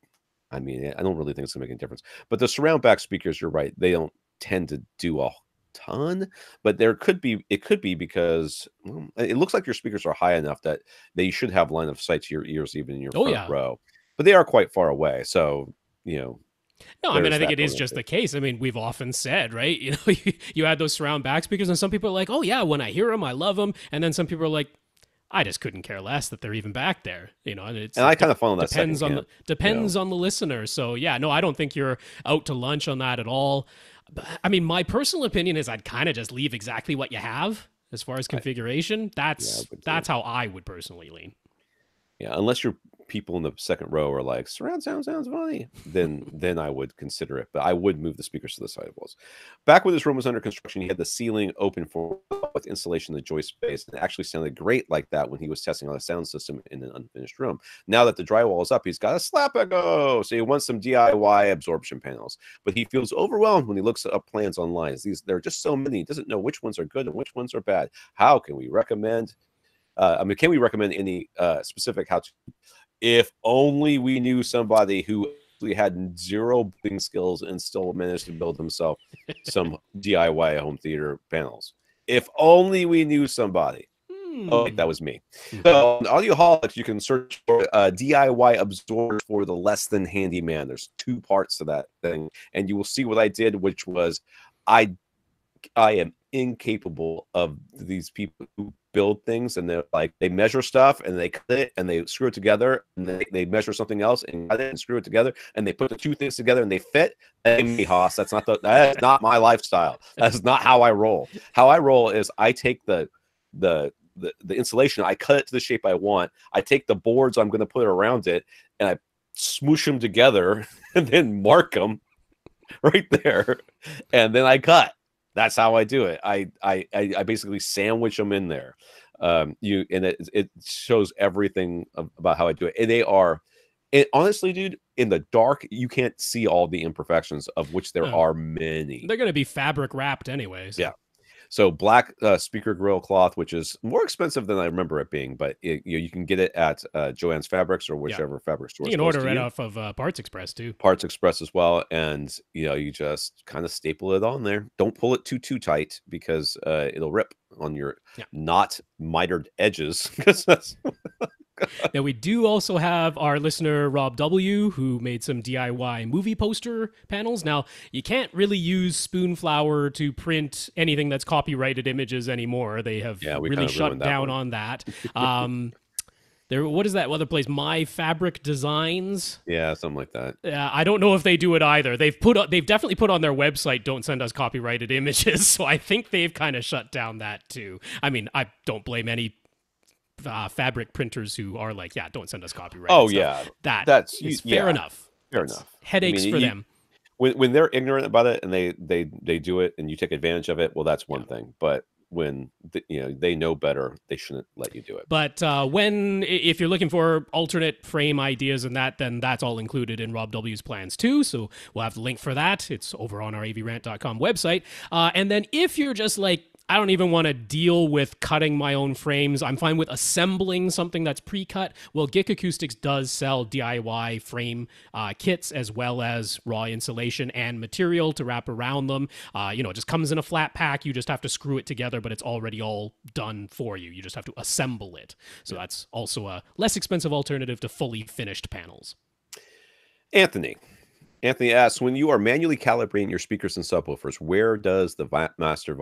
I mean, I don't really think it's going to make a difference. But the surround back speakers, you're right, they don't tend to do a ton, but it could be because it looks like your speakers are high enough that they should have line of sight to your ears even in your front row, but they are quite far away. So no, I mean, I think it is just the case. I mean, we've often said, right, you had those surround back speakers and some people are like, oh yeah, when I hear them I love them, and then some people are like, I just couldn't care less that they're even back there, and I kind of follow that. Depends on the listener. So yeah, no, I don't think you're out to lunch on that at all. But, I mean, my personal opinion is I'd kind of just leave exactly what you have as far as configuration. That's how I would personally lean. Yeah, unless you're people in the second row are like, surround sound sounds funny, then I would consider it. But I would move the speakers to the side walls. Back when this room was under construction, he had the ceiling open for with installation of the joist space. And it actually sounded great like that when he was testing on a sound system in an unfinished room. Now that the drywall is up, he's got a slap echo. So he wants some DIY absorption panels. But he feels overwhelmed when he looks up plans online. There are just so many. He doesn't know which ones are good and which ones are bad. How can we recommend? Can we recommend any specific how to? If only we knew somebody who had 0 building skills and still managed to build himself some DIY home theater panels. If only we knew somebody. Oh, wait, that was me. So on Audioholics, you can search for DIY absorbers for the less than handyman. There's 2 parts to that thing, and you will see what I did, which was I am incapable of these people who build things and they're like, they measure stuff and they cut it and they screw it together and they measure something else and cut it and screw it together and they put the 2 things together and they fit. Me, Haas, that is not my lifestyle. That's not how I roll. How I roll is I take the insulation, I cut it to the shape I want. I take the boards I'm going to put around it and I smoosh them together and then mark them right there, and then I cut. That's how I do it. I basically sandwich them in there. It shows everything about how I do it. And they are, honestly, dude, in the dark, you can't see all the imperfections, of which there are many. They're going to be fabric wrapped anyways. Yeah. So black speaker grill cloth, which is more expensive than I remember it being, but you can get it at Joann's Fabrics or whichever fabric store. You can order it off of Parts Express too. Parts Express as well, and you just kind of staple it on there. Don't pull it too tight, because it'll rip on your not mitered edges. Because that's. Now, we do also have our listener, Rob W., who made some DIY movie poster panels. Now, you can't really use spoon flour to print anything that's copyrighted images anymore. They have really shut down on that. What is that other place? My Fabric Designs? Yeah, something like that. I don't know if they do it either. They've definitely put on their website, "Don't send us copyrighted images." So I think they've kind of shut down that too. I mean, I don't blame any fabric printers who are like, don't send us copyright. Oh, yeah. That's fair enough. Fair enough. Headaches for them. When they're ignorant about it and they do it and you take advantage of it, well, that's one thing. But when they know better, they shouldn't let you do it. But if you're looking for alternate frame ideas and that, then that's all included in Rob W's plans too. So we'll have the link for that. It's over on our avrant.com website. And then if you're just like, I don't even want to deal with cutting my own frames, I'm fine with assembling something that's pre-cut. Well, Gick Acoustics does sell DIY frame kits, as well as raw insulation and material to wrap around them. It just comes in a flat pack. You just have to screw it together, but it's already all done for you. You just have to assemble it. So that's also a less expensive alternative to fully finished panels. Anthony asks, when you are manually calibrating your speakers and subwoofers, where does the master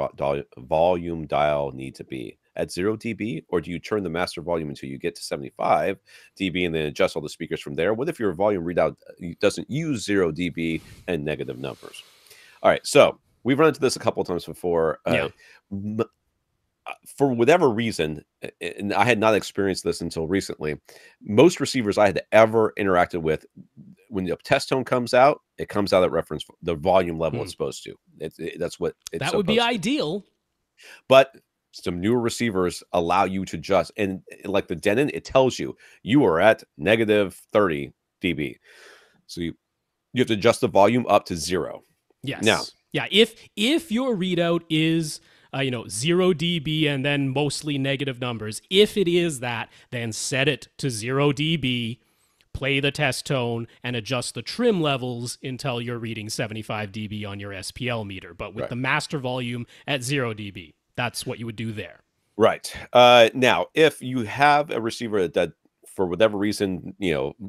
volume dial need to be? At 0 dB? Or do you turn the master volume until you get to 75 dB and then adjust all the speakers from there? What if your volume readout doesn't use 0 dB and negative numbers? All right, so we've run into this a couple of times before. For whatever reason, and I had not experienced this until recently, most receivers I had ever interacted with, when the test tone comes out, it comes out at reference the volume level it's supposed to. That's what it's that would be ideal. But some newer receivers allow you to adjust, and like the Denon, it tells you are at negative 30 dB, so you have to adjust the volume up to 0. Yes. Now, if your readout is 0 dB and then mostly negative numbers, if it is that, then set it to 0 dB. Play the test tone and adjust the trim levels until you're reading 75 dB on your SPL meter. But with the master volume at 0 dB, that's what you would do there. Right. Now, if you have a receiver that for whatever reason,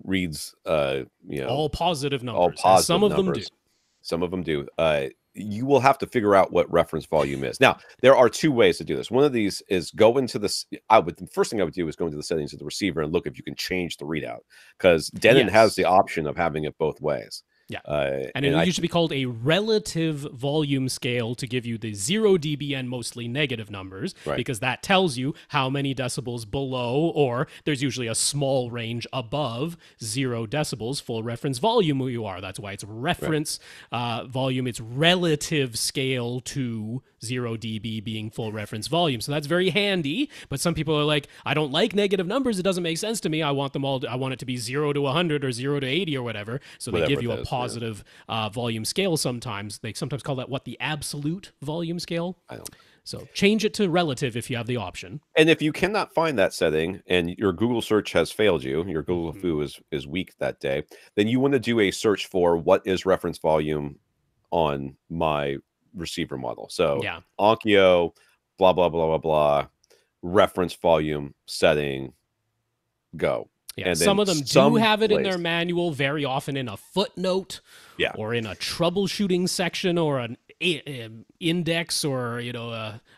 reads, all positive numbers, all positive some of numbers, them do. Some of them do. You will have to figure out what reference volume is. Now, there are two ways to do this. One of these is go into this. The first thing I would do is go into the settings of the receiver and look if you can change the readout, because Denon has the option of having it both ways. Yeah. And it used to be called a relative volume scale to give you the 0 dB and mostly negative numbers, because that tells you how many decibels below, or there's usually a small range above 0 decibels full reference volume you are. That's why it's reference volume. It's relative scale to 0 dB being full reference volume. So that's very handy. But some people are like, I don't like negative numbers. It doesn't make sense to me. I want them all. I want it to be 0 to 100 or 0 to 80 or whatever. So they give you a positive volume scale sometimes. They sometimes call that the absolute volume scale. I don't know. So change it to relative if you have the option. And if you cannot find that setting and your Google search has failed you, your Google foo is weak that day, then you want to do a search for what is reference volume on my receiver model. So Onkyo, blah, blah, blah, blah, blah, reference volume setting, go. Yeah, and some of them do have it in their manual, very often in a footnote, or in a troubleshooting section, or an index, or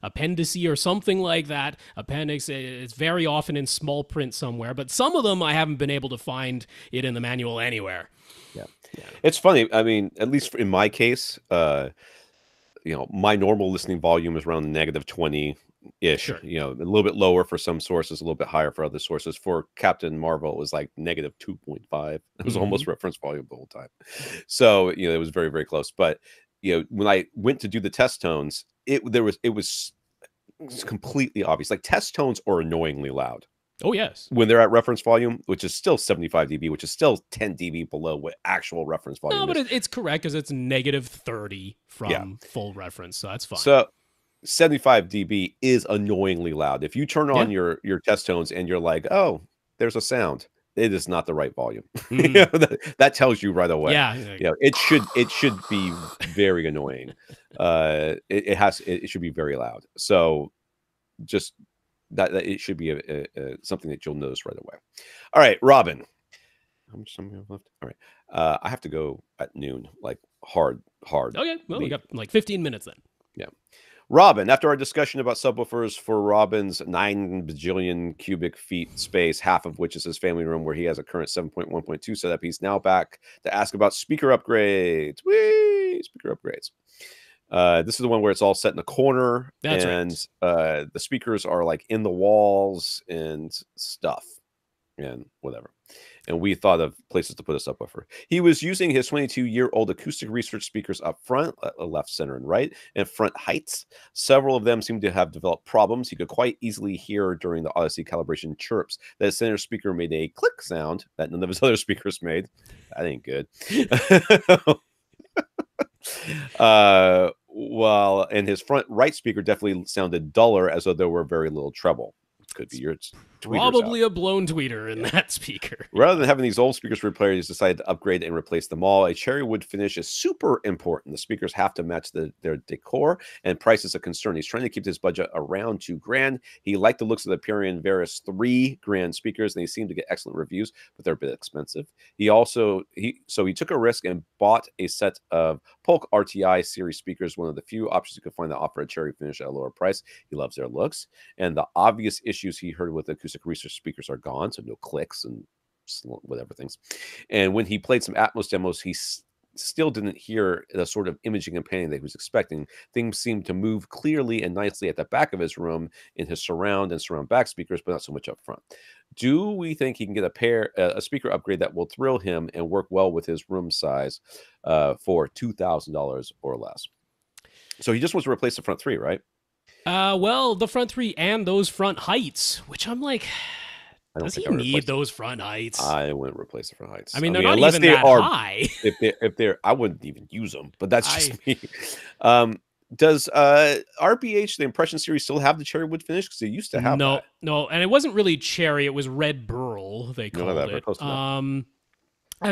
appendice or something like that. Appendix. It's very often in small print somewhere, but some of them I haven't been able to find it in the manual anywhere. Yeah. It's funny. I mean, at least in my case, my normal listening volume is around negative 20. ish. Sure. You know, a little bit lower for some sources, a little bit higher for other sources. For Captain Marvel, it was like negative 2.5. It was almost reference volume the whole time. So you know, it was very, very close. But you know, when I went to do the test tones, it was completely obvious. Like test tones are annoyingly loud. Oh, yes. When they're at reference volume, which is still 75 dB, which is still 10 dB below what actual reference volume No, is. but it's correct because it's negative 30 from full reference, so that's fine. So 75 dB is annoyingly loud. If you turn on your test tones and you're like, oh, there's a sound, it is not the right volume. You know, that tells you right away. Yeah. You know, it should be very annoying. It should be very loud. So just that it should be something that you'll notice right away. All right, Robin. How much time we have left? All right. I have to go at noon, like hard. Okay, well, we got like 15 minutes then. Yeah. Robin, after our discussion about subwoofers for Robin's 9 bajillion cubic feet space, half of which is his family room where he has a current 7.1.2 setup, he's now back to ask about speaker upgrades. Whee! Speaker upgrades. This is the one where it's all set in a corner. That's right. The speakers are like in the walls and stuff and whatever. And we thought of places to put a subwoofer. He was using his 22-year-old acoustic research speakers up front, left, center, and right, and front heights. Several of them seemed to have developed problems. He could quite easily hear during the Odyssey calibration chirps that his center speaker made a click sound that none of his other speakers made. That ain't good. Well, and his front right speaker definitely sounded duller, as though there were very little treble. Could be your probably a blown tweeter in that speaker. Rather than having these old speakers repaired, he's decided to upgrade and replace them all. A cherry wood finish is super important. The speakers have to match their decor, and price is a concern. He's trying to keep his budget around $2,000. He liked the looks of the Purion Veris $3,000 speakers, and they seem to get excellent reviews, but they're a bit expensive. He took a risk and bought a set of Polk RTI series speakers, one of the few options you could find that offer a cherry finish at a lower price. He loves their looks, and the obvious issues he heard with acoustic research speakers are gone, so no clicks and whatever things. And when he played some Atmos demos, he still didn't hear the sort of imaging and panning that he was expecting. Things seemed to move clearly and nicely at the back of his room in his surround and surround back speakers, but not so much up front. Do we think he can get a speaker upgrade that will thrill him and work well with his room size for $2,000 or less? So he just wants to replace the front three, right? Well, the front three and those front heights, which I'm like, does he need those front heights? I wouldn't replace the front heights. I mean, they're not even that high. If they're, I wouldn't even use them. But that's just me. Does RBH, the Impression series, still have the cherry wood finish? Because they used to have that. No, and it wasn't really cherry; it was red burl. They called it.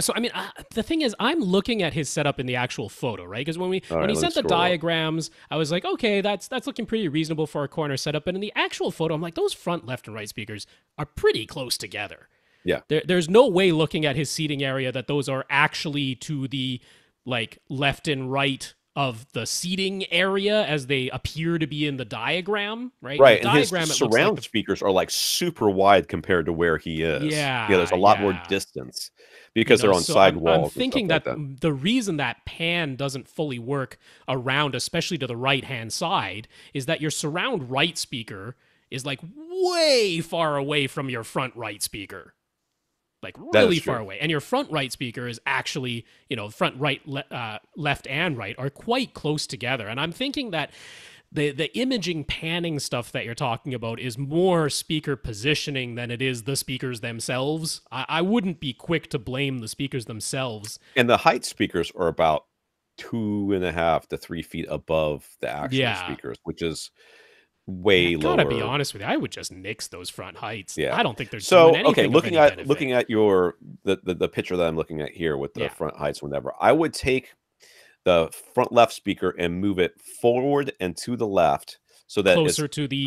So, I mean, the thing is, I'm looking at his setup in the actual photo, right? Because when he sent the diagrams, I was like, okay, that's looking pretty reasonable for a corner setup. And in the actual photo, I'm like, those front left and right speakers are pretty close together. Yeah. There's no way looking at his seating area that those are actually to the like left and right of the seating area as they appear to be in the diagram, right? Right, the and diagram, his surround speakers are like super wide compared to where he is. Yeah, there's a lot more distance because they're on side walls. I'm thinking that the reason that pan doesn't fully work around, especially to the right-hand side, is that your surround right speaker is like way far away from your front right speaker. Like really far away. And your front right speaker is actually, front right, left and right are quite close together. And I'm thinking that the imaging panning stuff that you're talking about is more speaker positioning than it is the speakers themselves. I wouldn't be quick to blame the speakers themselves. And the height speakers are about 2.5 to 3 feet above the actual speakers, which is way lower. I gotta be honest with you, I would just nix those front heights. Yeah. I don't think they're doing anything. Okay, looking at the picture that I'm looking at here with the front heights, whatever, I would take the front left speaker and move it forward and to the left so that closer it's to the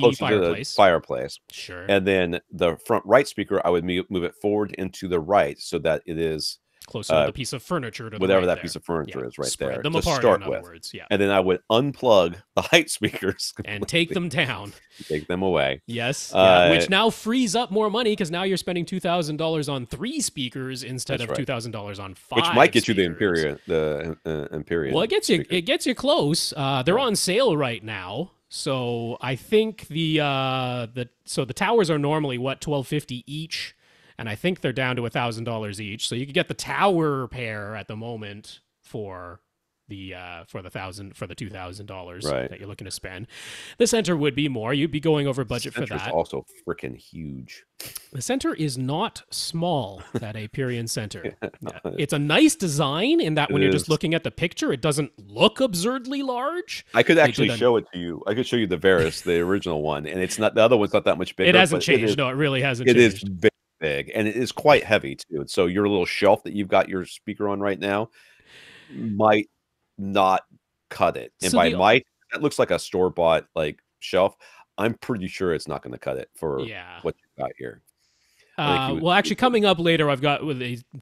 fireplace. Sure. And then the front right speaker, I would move it forward and to the right so that it is closer to the piece of furniture, to whatever that there. piece of furniture is, right Spread there. them to apart, start in with. other words. Yeah. And then I would unplug the height speakers and take them down. Take them away. Yes. Which now frees up more money because now you're spending $2,000 on 3 speakers instead of $2,000 on 5. Which might get speakers. you the Imperial. Well, it gets you close. They're on sale right now. So I think the towers are normally what, $1,250 each, and I think they're down to $1,000 each. So you could get the tower pair at the moment for the $2,000 Right. that you're looking to spend. The center would be more. You'd be going over budget for Center's that. also freaking huge. The center is not small, that AVRant center. Yeah. It's a nice design in that when you're just looking at the picture, it doesn't look absurdly large. I could actually show it to you. I could show you the Varus, the original one, and it's not, the other one's not that much bigger. It hasn't changed. No, it really hasn't changed. It is big, and it is quite heavy too. So your little shelf that you've got your speaker on right now might not cut it. And so that looks like a store-bought like shelf. I'm pretty sure it's not going to cut it for what you got here. Well, actually, coming up later, I've got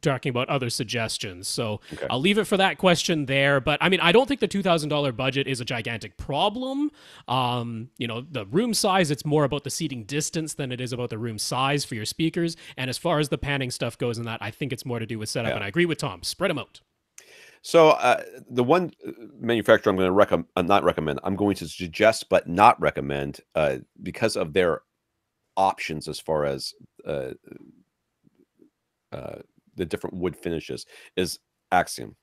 talking about other suggestions. So I'll leave it for that question there. But I mean, I don't think the $2,000 budget is a gigantic problem. The room size, it's more about the seating distance than it is about the room size for your speakers. And as far as the panning stuff goes in that, I think it's more to do with setup. And I agree with Tom. Spread them out. So the one manufacturer I'm going to not recommend, I'm going to suggest but not recommend because of their options as far as the different wood finishes is Axiom.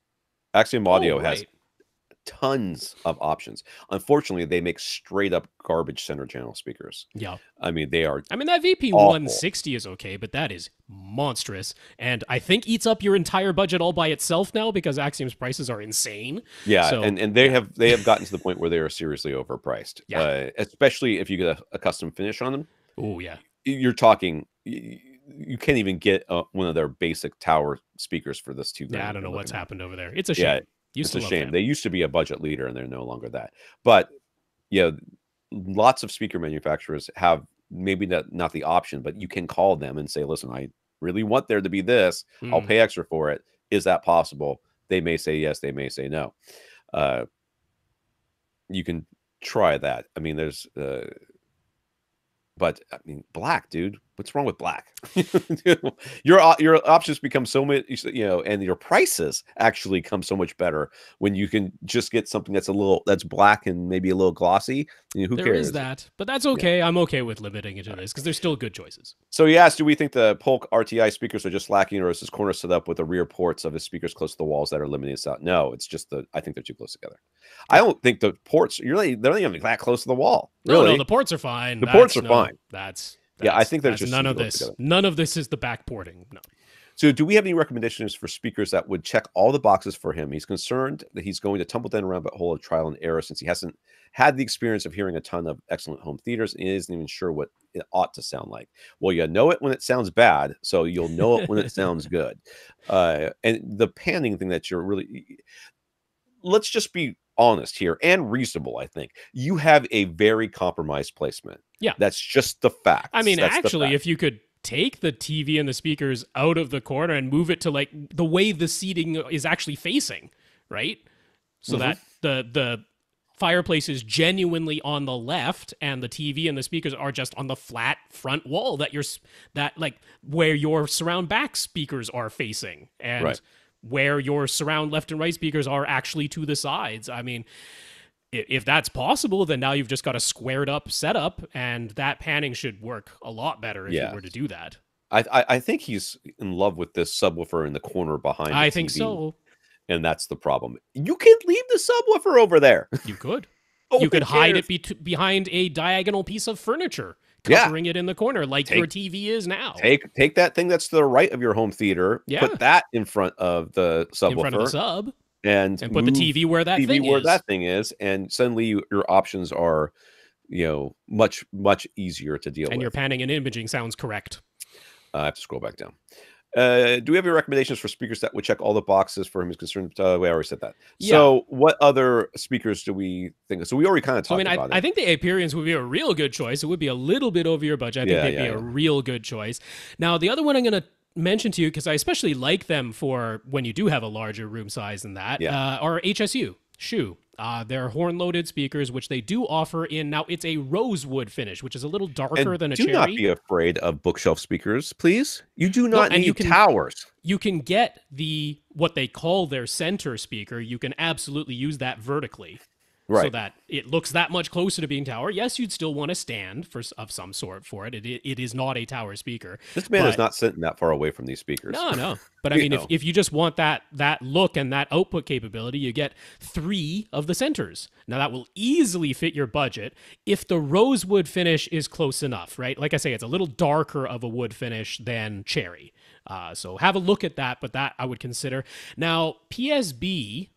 Axiom Audio has tons of options. Unfortunately, they make straight up garbage center channel speakers. Yeah. I mean, they are. I mean, that VP awful. 160 is okay, but that is monstrous. And I think eats up your entire budget all by itself now because Axiom's prices are insane. Yeah. So, and they have gotten to the point where they are seriously overpriced. Yeah. Especially if you get a custom finish on them. Oh, yeah. You're talking. You can't even get one of their basic tower speakers for this $2,000. Yeah, I don't know what's happened over there. It's a shame. It's a shame. They used to be a budget leader, and they're no longer that. But lots of speaker manufacturers have maybe not the option, but you can call them and say, "Listen, I really want there to be this. I'll pay extra for it. Is that possible?" They may say yes. They may say no. You can try that. I mean, there's. But I mean, black, dude. What's wrong with black? Your options become so much, and your prices actually come so much better when you can just get something that's black and maybe a little glossy. Who cares? There is that, but that's okay. Yeah. I'm okay with limiting it to this because there's still good choices. So he asked, do we think the Polk RTI speakers are just lacking, or is this corner set up with the rear ports of his speakers close to the walls that are limiting us out? No, it's just I think they're too close together. I don't think the ports. They're not even that close to the wall. Really, no, the ports are fine. The ports are fine. Yeah, I think there's just none of this. Together. None of this is the back porting. No. So do we have any recommendations for speakers that would check all the boxes for him? He's concerned that he's going to tumble down a rabbit hole of trial and error since he hasn't had the experience of hearing a ton of excellent home theaters and isn't even sure what it ought to sound like. Well, you know it when it sounds bad, so you'll know it when it sounds good. And the panning thing that you're really... Let's just be honest here and reasonable. I think you have a very compromised placement. Yeah, that's just the fact. I mean, actually, if you could take the TV and the speakers out of the corner and move it to like the way the seating is actually facing, right? So that the fireplace is genuinely on the left and the TV and the speakers are just on the flat front wall that where your surround back speakers are facing and where your surround left and right speakers are actually to the sides. I mean, if that's possible, then now you've just got a squared up setup, and that panning should work a lot better if you were to do that. I think he's in love with this subwoofer in the corner behind the I TV, think so. And that's the problem. You can leave the subwoofer over there. You could. You could hide it behind a diagonal piece of furniture, covering it in the corner like your TV is now. Take that thing that's to the right of your home theater, put that in front of the subwoofer. In front of the sub. And put the TV where that thing is, and suddenly your options are, much easier to deal with. And your panning and imaging sounds correct. I have to scroll back down. Do we have any recommendations for speakers that would check all the boxes for him is concerned? We already said that. Yeah. So what other speakers do we think? So we already kind of talked about it. I think the AVRants would be a real good choice. It would be a little bit over your budget. I think they'd be a real good choice. Now, the other one I'm going to mention to you, because I especially like them for when you do have a larger room size than that, are HSU. They're horn-loaded speakers, which they do offer in, now it's a rosewood finish, which is a little darker than a cherry. Do not be afraid of bookshelf speakers, please. You do not need towers. You can get what they call their center speaker. You can absolutely use that vertically. so Right. that it looks that much closer to being tower. Yes, you'd still want a stand of some sort for it. It is not a tower speaker, This man is but not sitting that far away from these speakers. no. But I You mean, know. if you just want that look and that output capability, you get 3 of the centers. Now that will easily fit your budget if the rosewood finish is close enough, right? Like I say, it's a little darker of a wood finish than cherry. So have a look at that, but that I would consider. Now, PSB,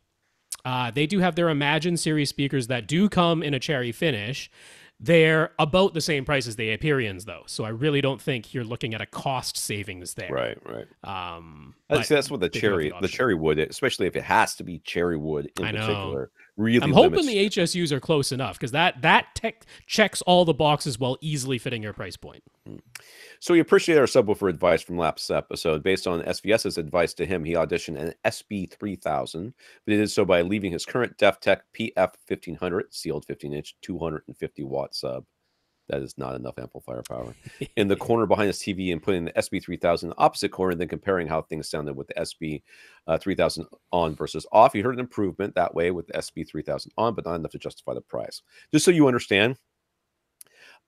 they do have their Imagine series speakers that do come in a cherry finish. They're about the same price as the Aperions, though. So I really don't think you're looking at a cost savings there. Right, right. But That's what the they do have cherry option. wood, especially if it has to be cherry wood in I know. particular, really I'm hoping limits. the HSUs are close enough because that tech checks all the boxes while easily fitting your price point. So we appreciate our subwoofer advice from last episode. Based on SVS's advice to him, he auditioned an SB3000, but he did so by leaving his current DefTech PF1500 sealed 15-inch 250-watt sub. That is not enough amplifier power in the corner behind his TV and putting the SB3000 in the opposite corner and then comparing how things sounded with the SB3000 on versus off. He heard an improvement that way with the SB3000 on, but not enough to justify the price. Just so you understand,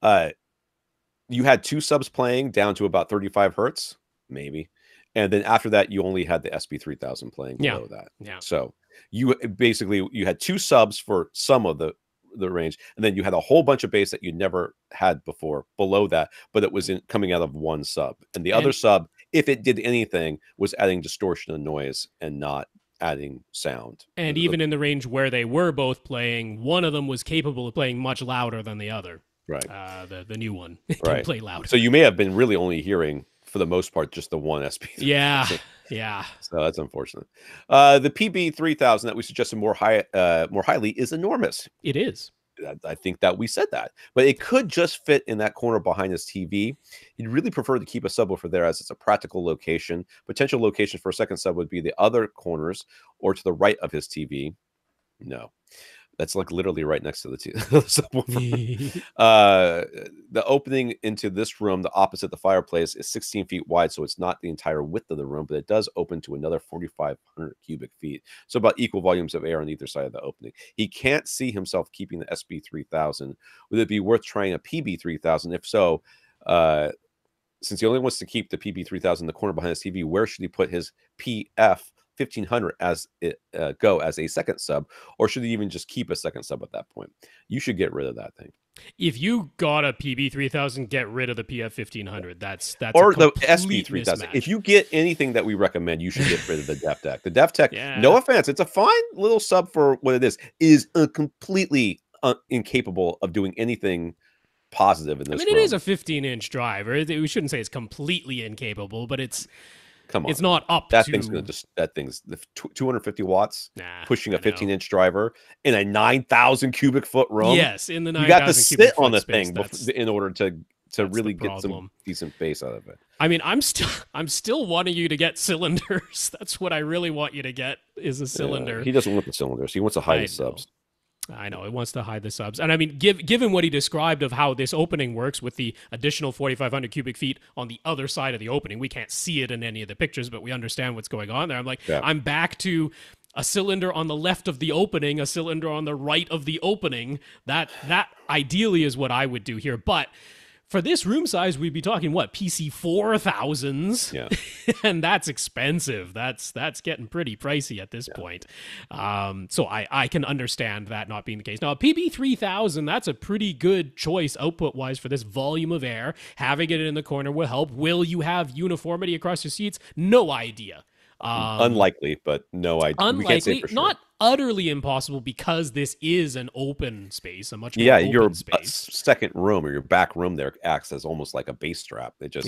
you had 2 subs playing down to about 35 hertz, maybe. And then after that, you only had the SB3000 playing below that. Yeah. So you had 2 subs for some of the range, and then you had a whole bunch of bass that you never had before below that, but it was coming out of one sub. And the other sub, if it did anything, was adding distortion and noise and not adding sound. And even in the range where they were both playing, one of them was capable of playing much louder than the other. Right. The new one can play louder. So you may have been really only hearing, for the most part, just the one SP. Yeah. So that's unfortunate. The PB3000 that we suggested more highly is enormous. It is. I think that we said that, but it could just fit in that corner behind his TV. He'd really prefer to keep a subwoofer there as it's a practical location. Potential location for a second sub would be the other corners or to the right of his TV. No. That's like literally right next to the subwoofer. The opening into this room, the opposite the fireplace, is 16 feet wide, so it's not the entire width of the room, but it does open to another 4,500 cubic feet. So about equal volumes of air on either side of the opening. He can't see himself keeping the SB3000. Would it be worth trying a PB3000? If so, since he only wants to keep the PB3000 in the corner behind his TV, where should he put his PF1500 as it go as a second sub, or should he even just keep a second sub at that point? You should get rid of that thing. If you got a PB3000, get rid of the PF1500. That's or a the SB3000. mismatch. If you get anything that we recommend, you should get rid of the DefTech. The DefTech, no offense, it's a fine little sub for what it is completely incapable of doing anything positive in this. I mean, it is a 15-inch driver. We shouldn't say it's completely incapable, but it's. Come on, it's not up that to... thing's gonna just 250 watts, pushing a 15-inch driver in a 9,000 cubic foot room. Yes, in the 9,000 you got to sit on the space, thing in order to really get some decent bass out of it. I mean, I'm still wanting you to get cylinders. That's what I really want you to get is a cylinder. He doesn't want the cylinders. He wants to hide his subs. I know it wants to hide the subs, and I mean, given what he described of how this opening works with the additional 4,500 cubic feet on the other side of the opening, we can't see it in any of the pictures, but we understand what's going on there. I'm like, I'm back to a cylinder on the left of the opening, a cylinder on the right of the opening. That ideally is what I would do here, but. For this room size, we'd be talking PC 4000s, and that's expensive. That's getting pretty pricey at this point. So I can understand that not being the case. Now, a PB3000, that's a pretty good choice output-wise for this volume of air. Having it in the corner will help. Will you have uniformity across your seats? No idea. Unlikely, but no idea. Unlikely, we can't say for sure. Not utterly impossible because this is an open space, a much more open your space. Second room or your back room there acts as almost like a bass strap. It just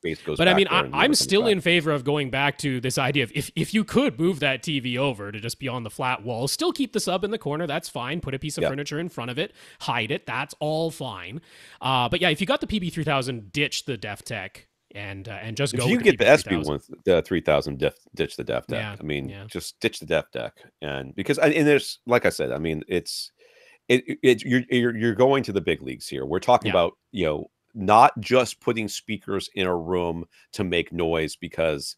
bass goes. But I mean, I'm still in favor of going back to this idea of if you could move that TV over to just be on the flat wall, still keep the sub in the corner. That's fine. Put a piece of furniture in front of it, hide it. That's all fine. But yeah, if you got the PB3000, ditch the DefTech. And just go. If you get the SB3000, ditch the DefTech. I mean, just ditch the DefTech, and because there's, like I said, I mean, you're going to the big leagues here. We're talking about not just putting speakers in a room to make noise because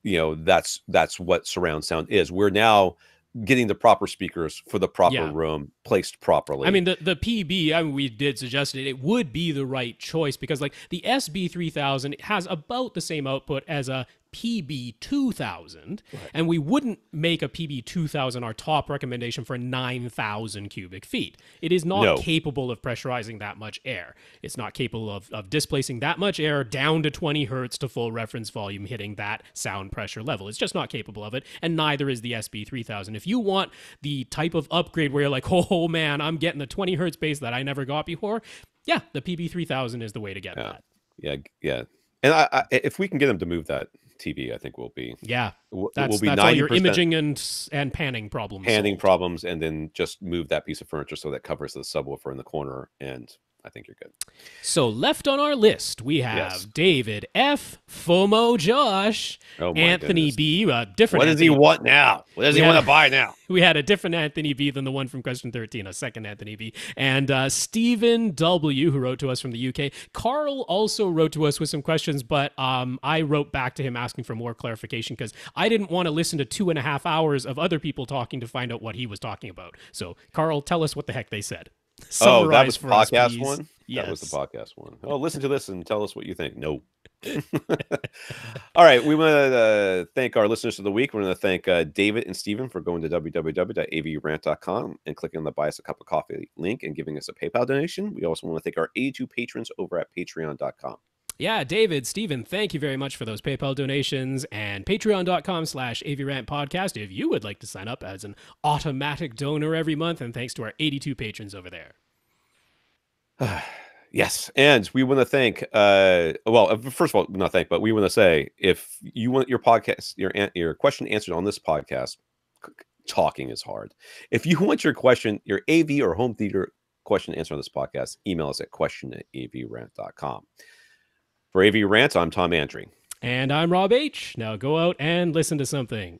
that's what surround sound is. We're now getting the proper speakers for the proper Yeah. room placed properly. I mean, the PB, I mean, we did suggest it would be the right choice because, like, the SB3000 has about the same output as a PB2000, and we wouldn't make a PB2000 our top recommendation for 9,000 cubic feet. It is not capable of pressurizing that much air. It's not capable of displacing that much air down to 20 hertz to full reference volume, hitting that sound pressure level. It's just not capable of it, and neither is the SB3000. If you want the type of upgrade where you're like, oh man, I'm getting the 20 hertz bass that I never got before, yeah, the PB3000 is the way to get that. Yeah. And I, if we can get them to move that TV, I think we'll be that's be all your imaging and panning problems. Problems, and then just move that piece of furniture so that covers the subwoofer in the corner, and I think you're good. So left on our list, we have David F, FOMO Josh, Anthony B, different. What does he want now? What does he want to buy now? We had a different Anthony B than the one from question 13, a second Anthony B. And Stephen W, who wrote to us from the UK. Carl also wrote to us with some questions, but I wrote back to him asking for more clarification because I didn't want to listen to 2.5 hours of other people talking to find out what he was talking about. So, Carl, tell us what the heck they said. That was the podcast one? Yes. That was the podcast one. Oh, listen to this and tell us what you think. No. All right. We want to thank our listeners of the week. We're going to thank David and Stephen for going to www.avrant.com and clicking on the Buy Us a Cup of Coffee link and giving us a PayPal donation. We also want to thank our 82 patrons over at patreon.com. Yeah, David, Stephen, thank you very much for those PayPal donations, and patreon.com/AVRant Podcast if you would like to sign up as an automatic donor every month, and thanks to our 82 patrons over there. Yes, and we want to thank, first of all, not thank, but we want to say, if you want your podcast, your question answered on this podcast, talking is hard. If you want your question, your AV or home theater question answered on this podcast, email us at question@avrant.com. For AV Rant, I'm Tom Andry. And I'm Rob H. Now go out and listen to something.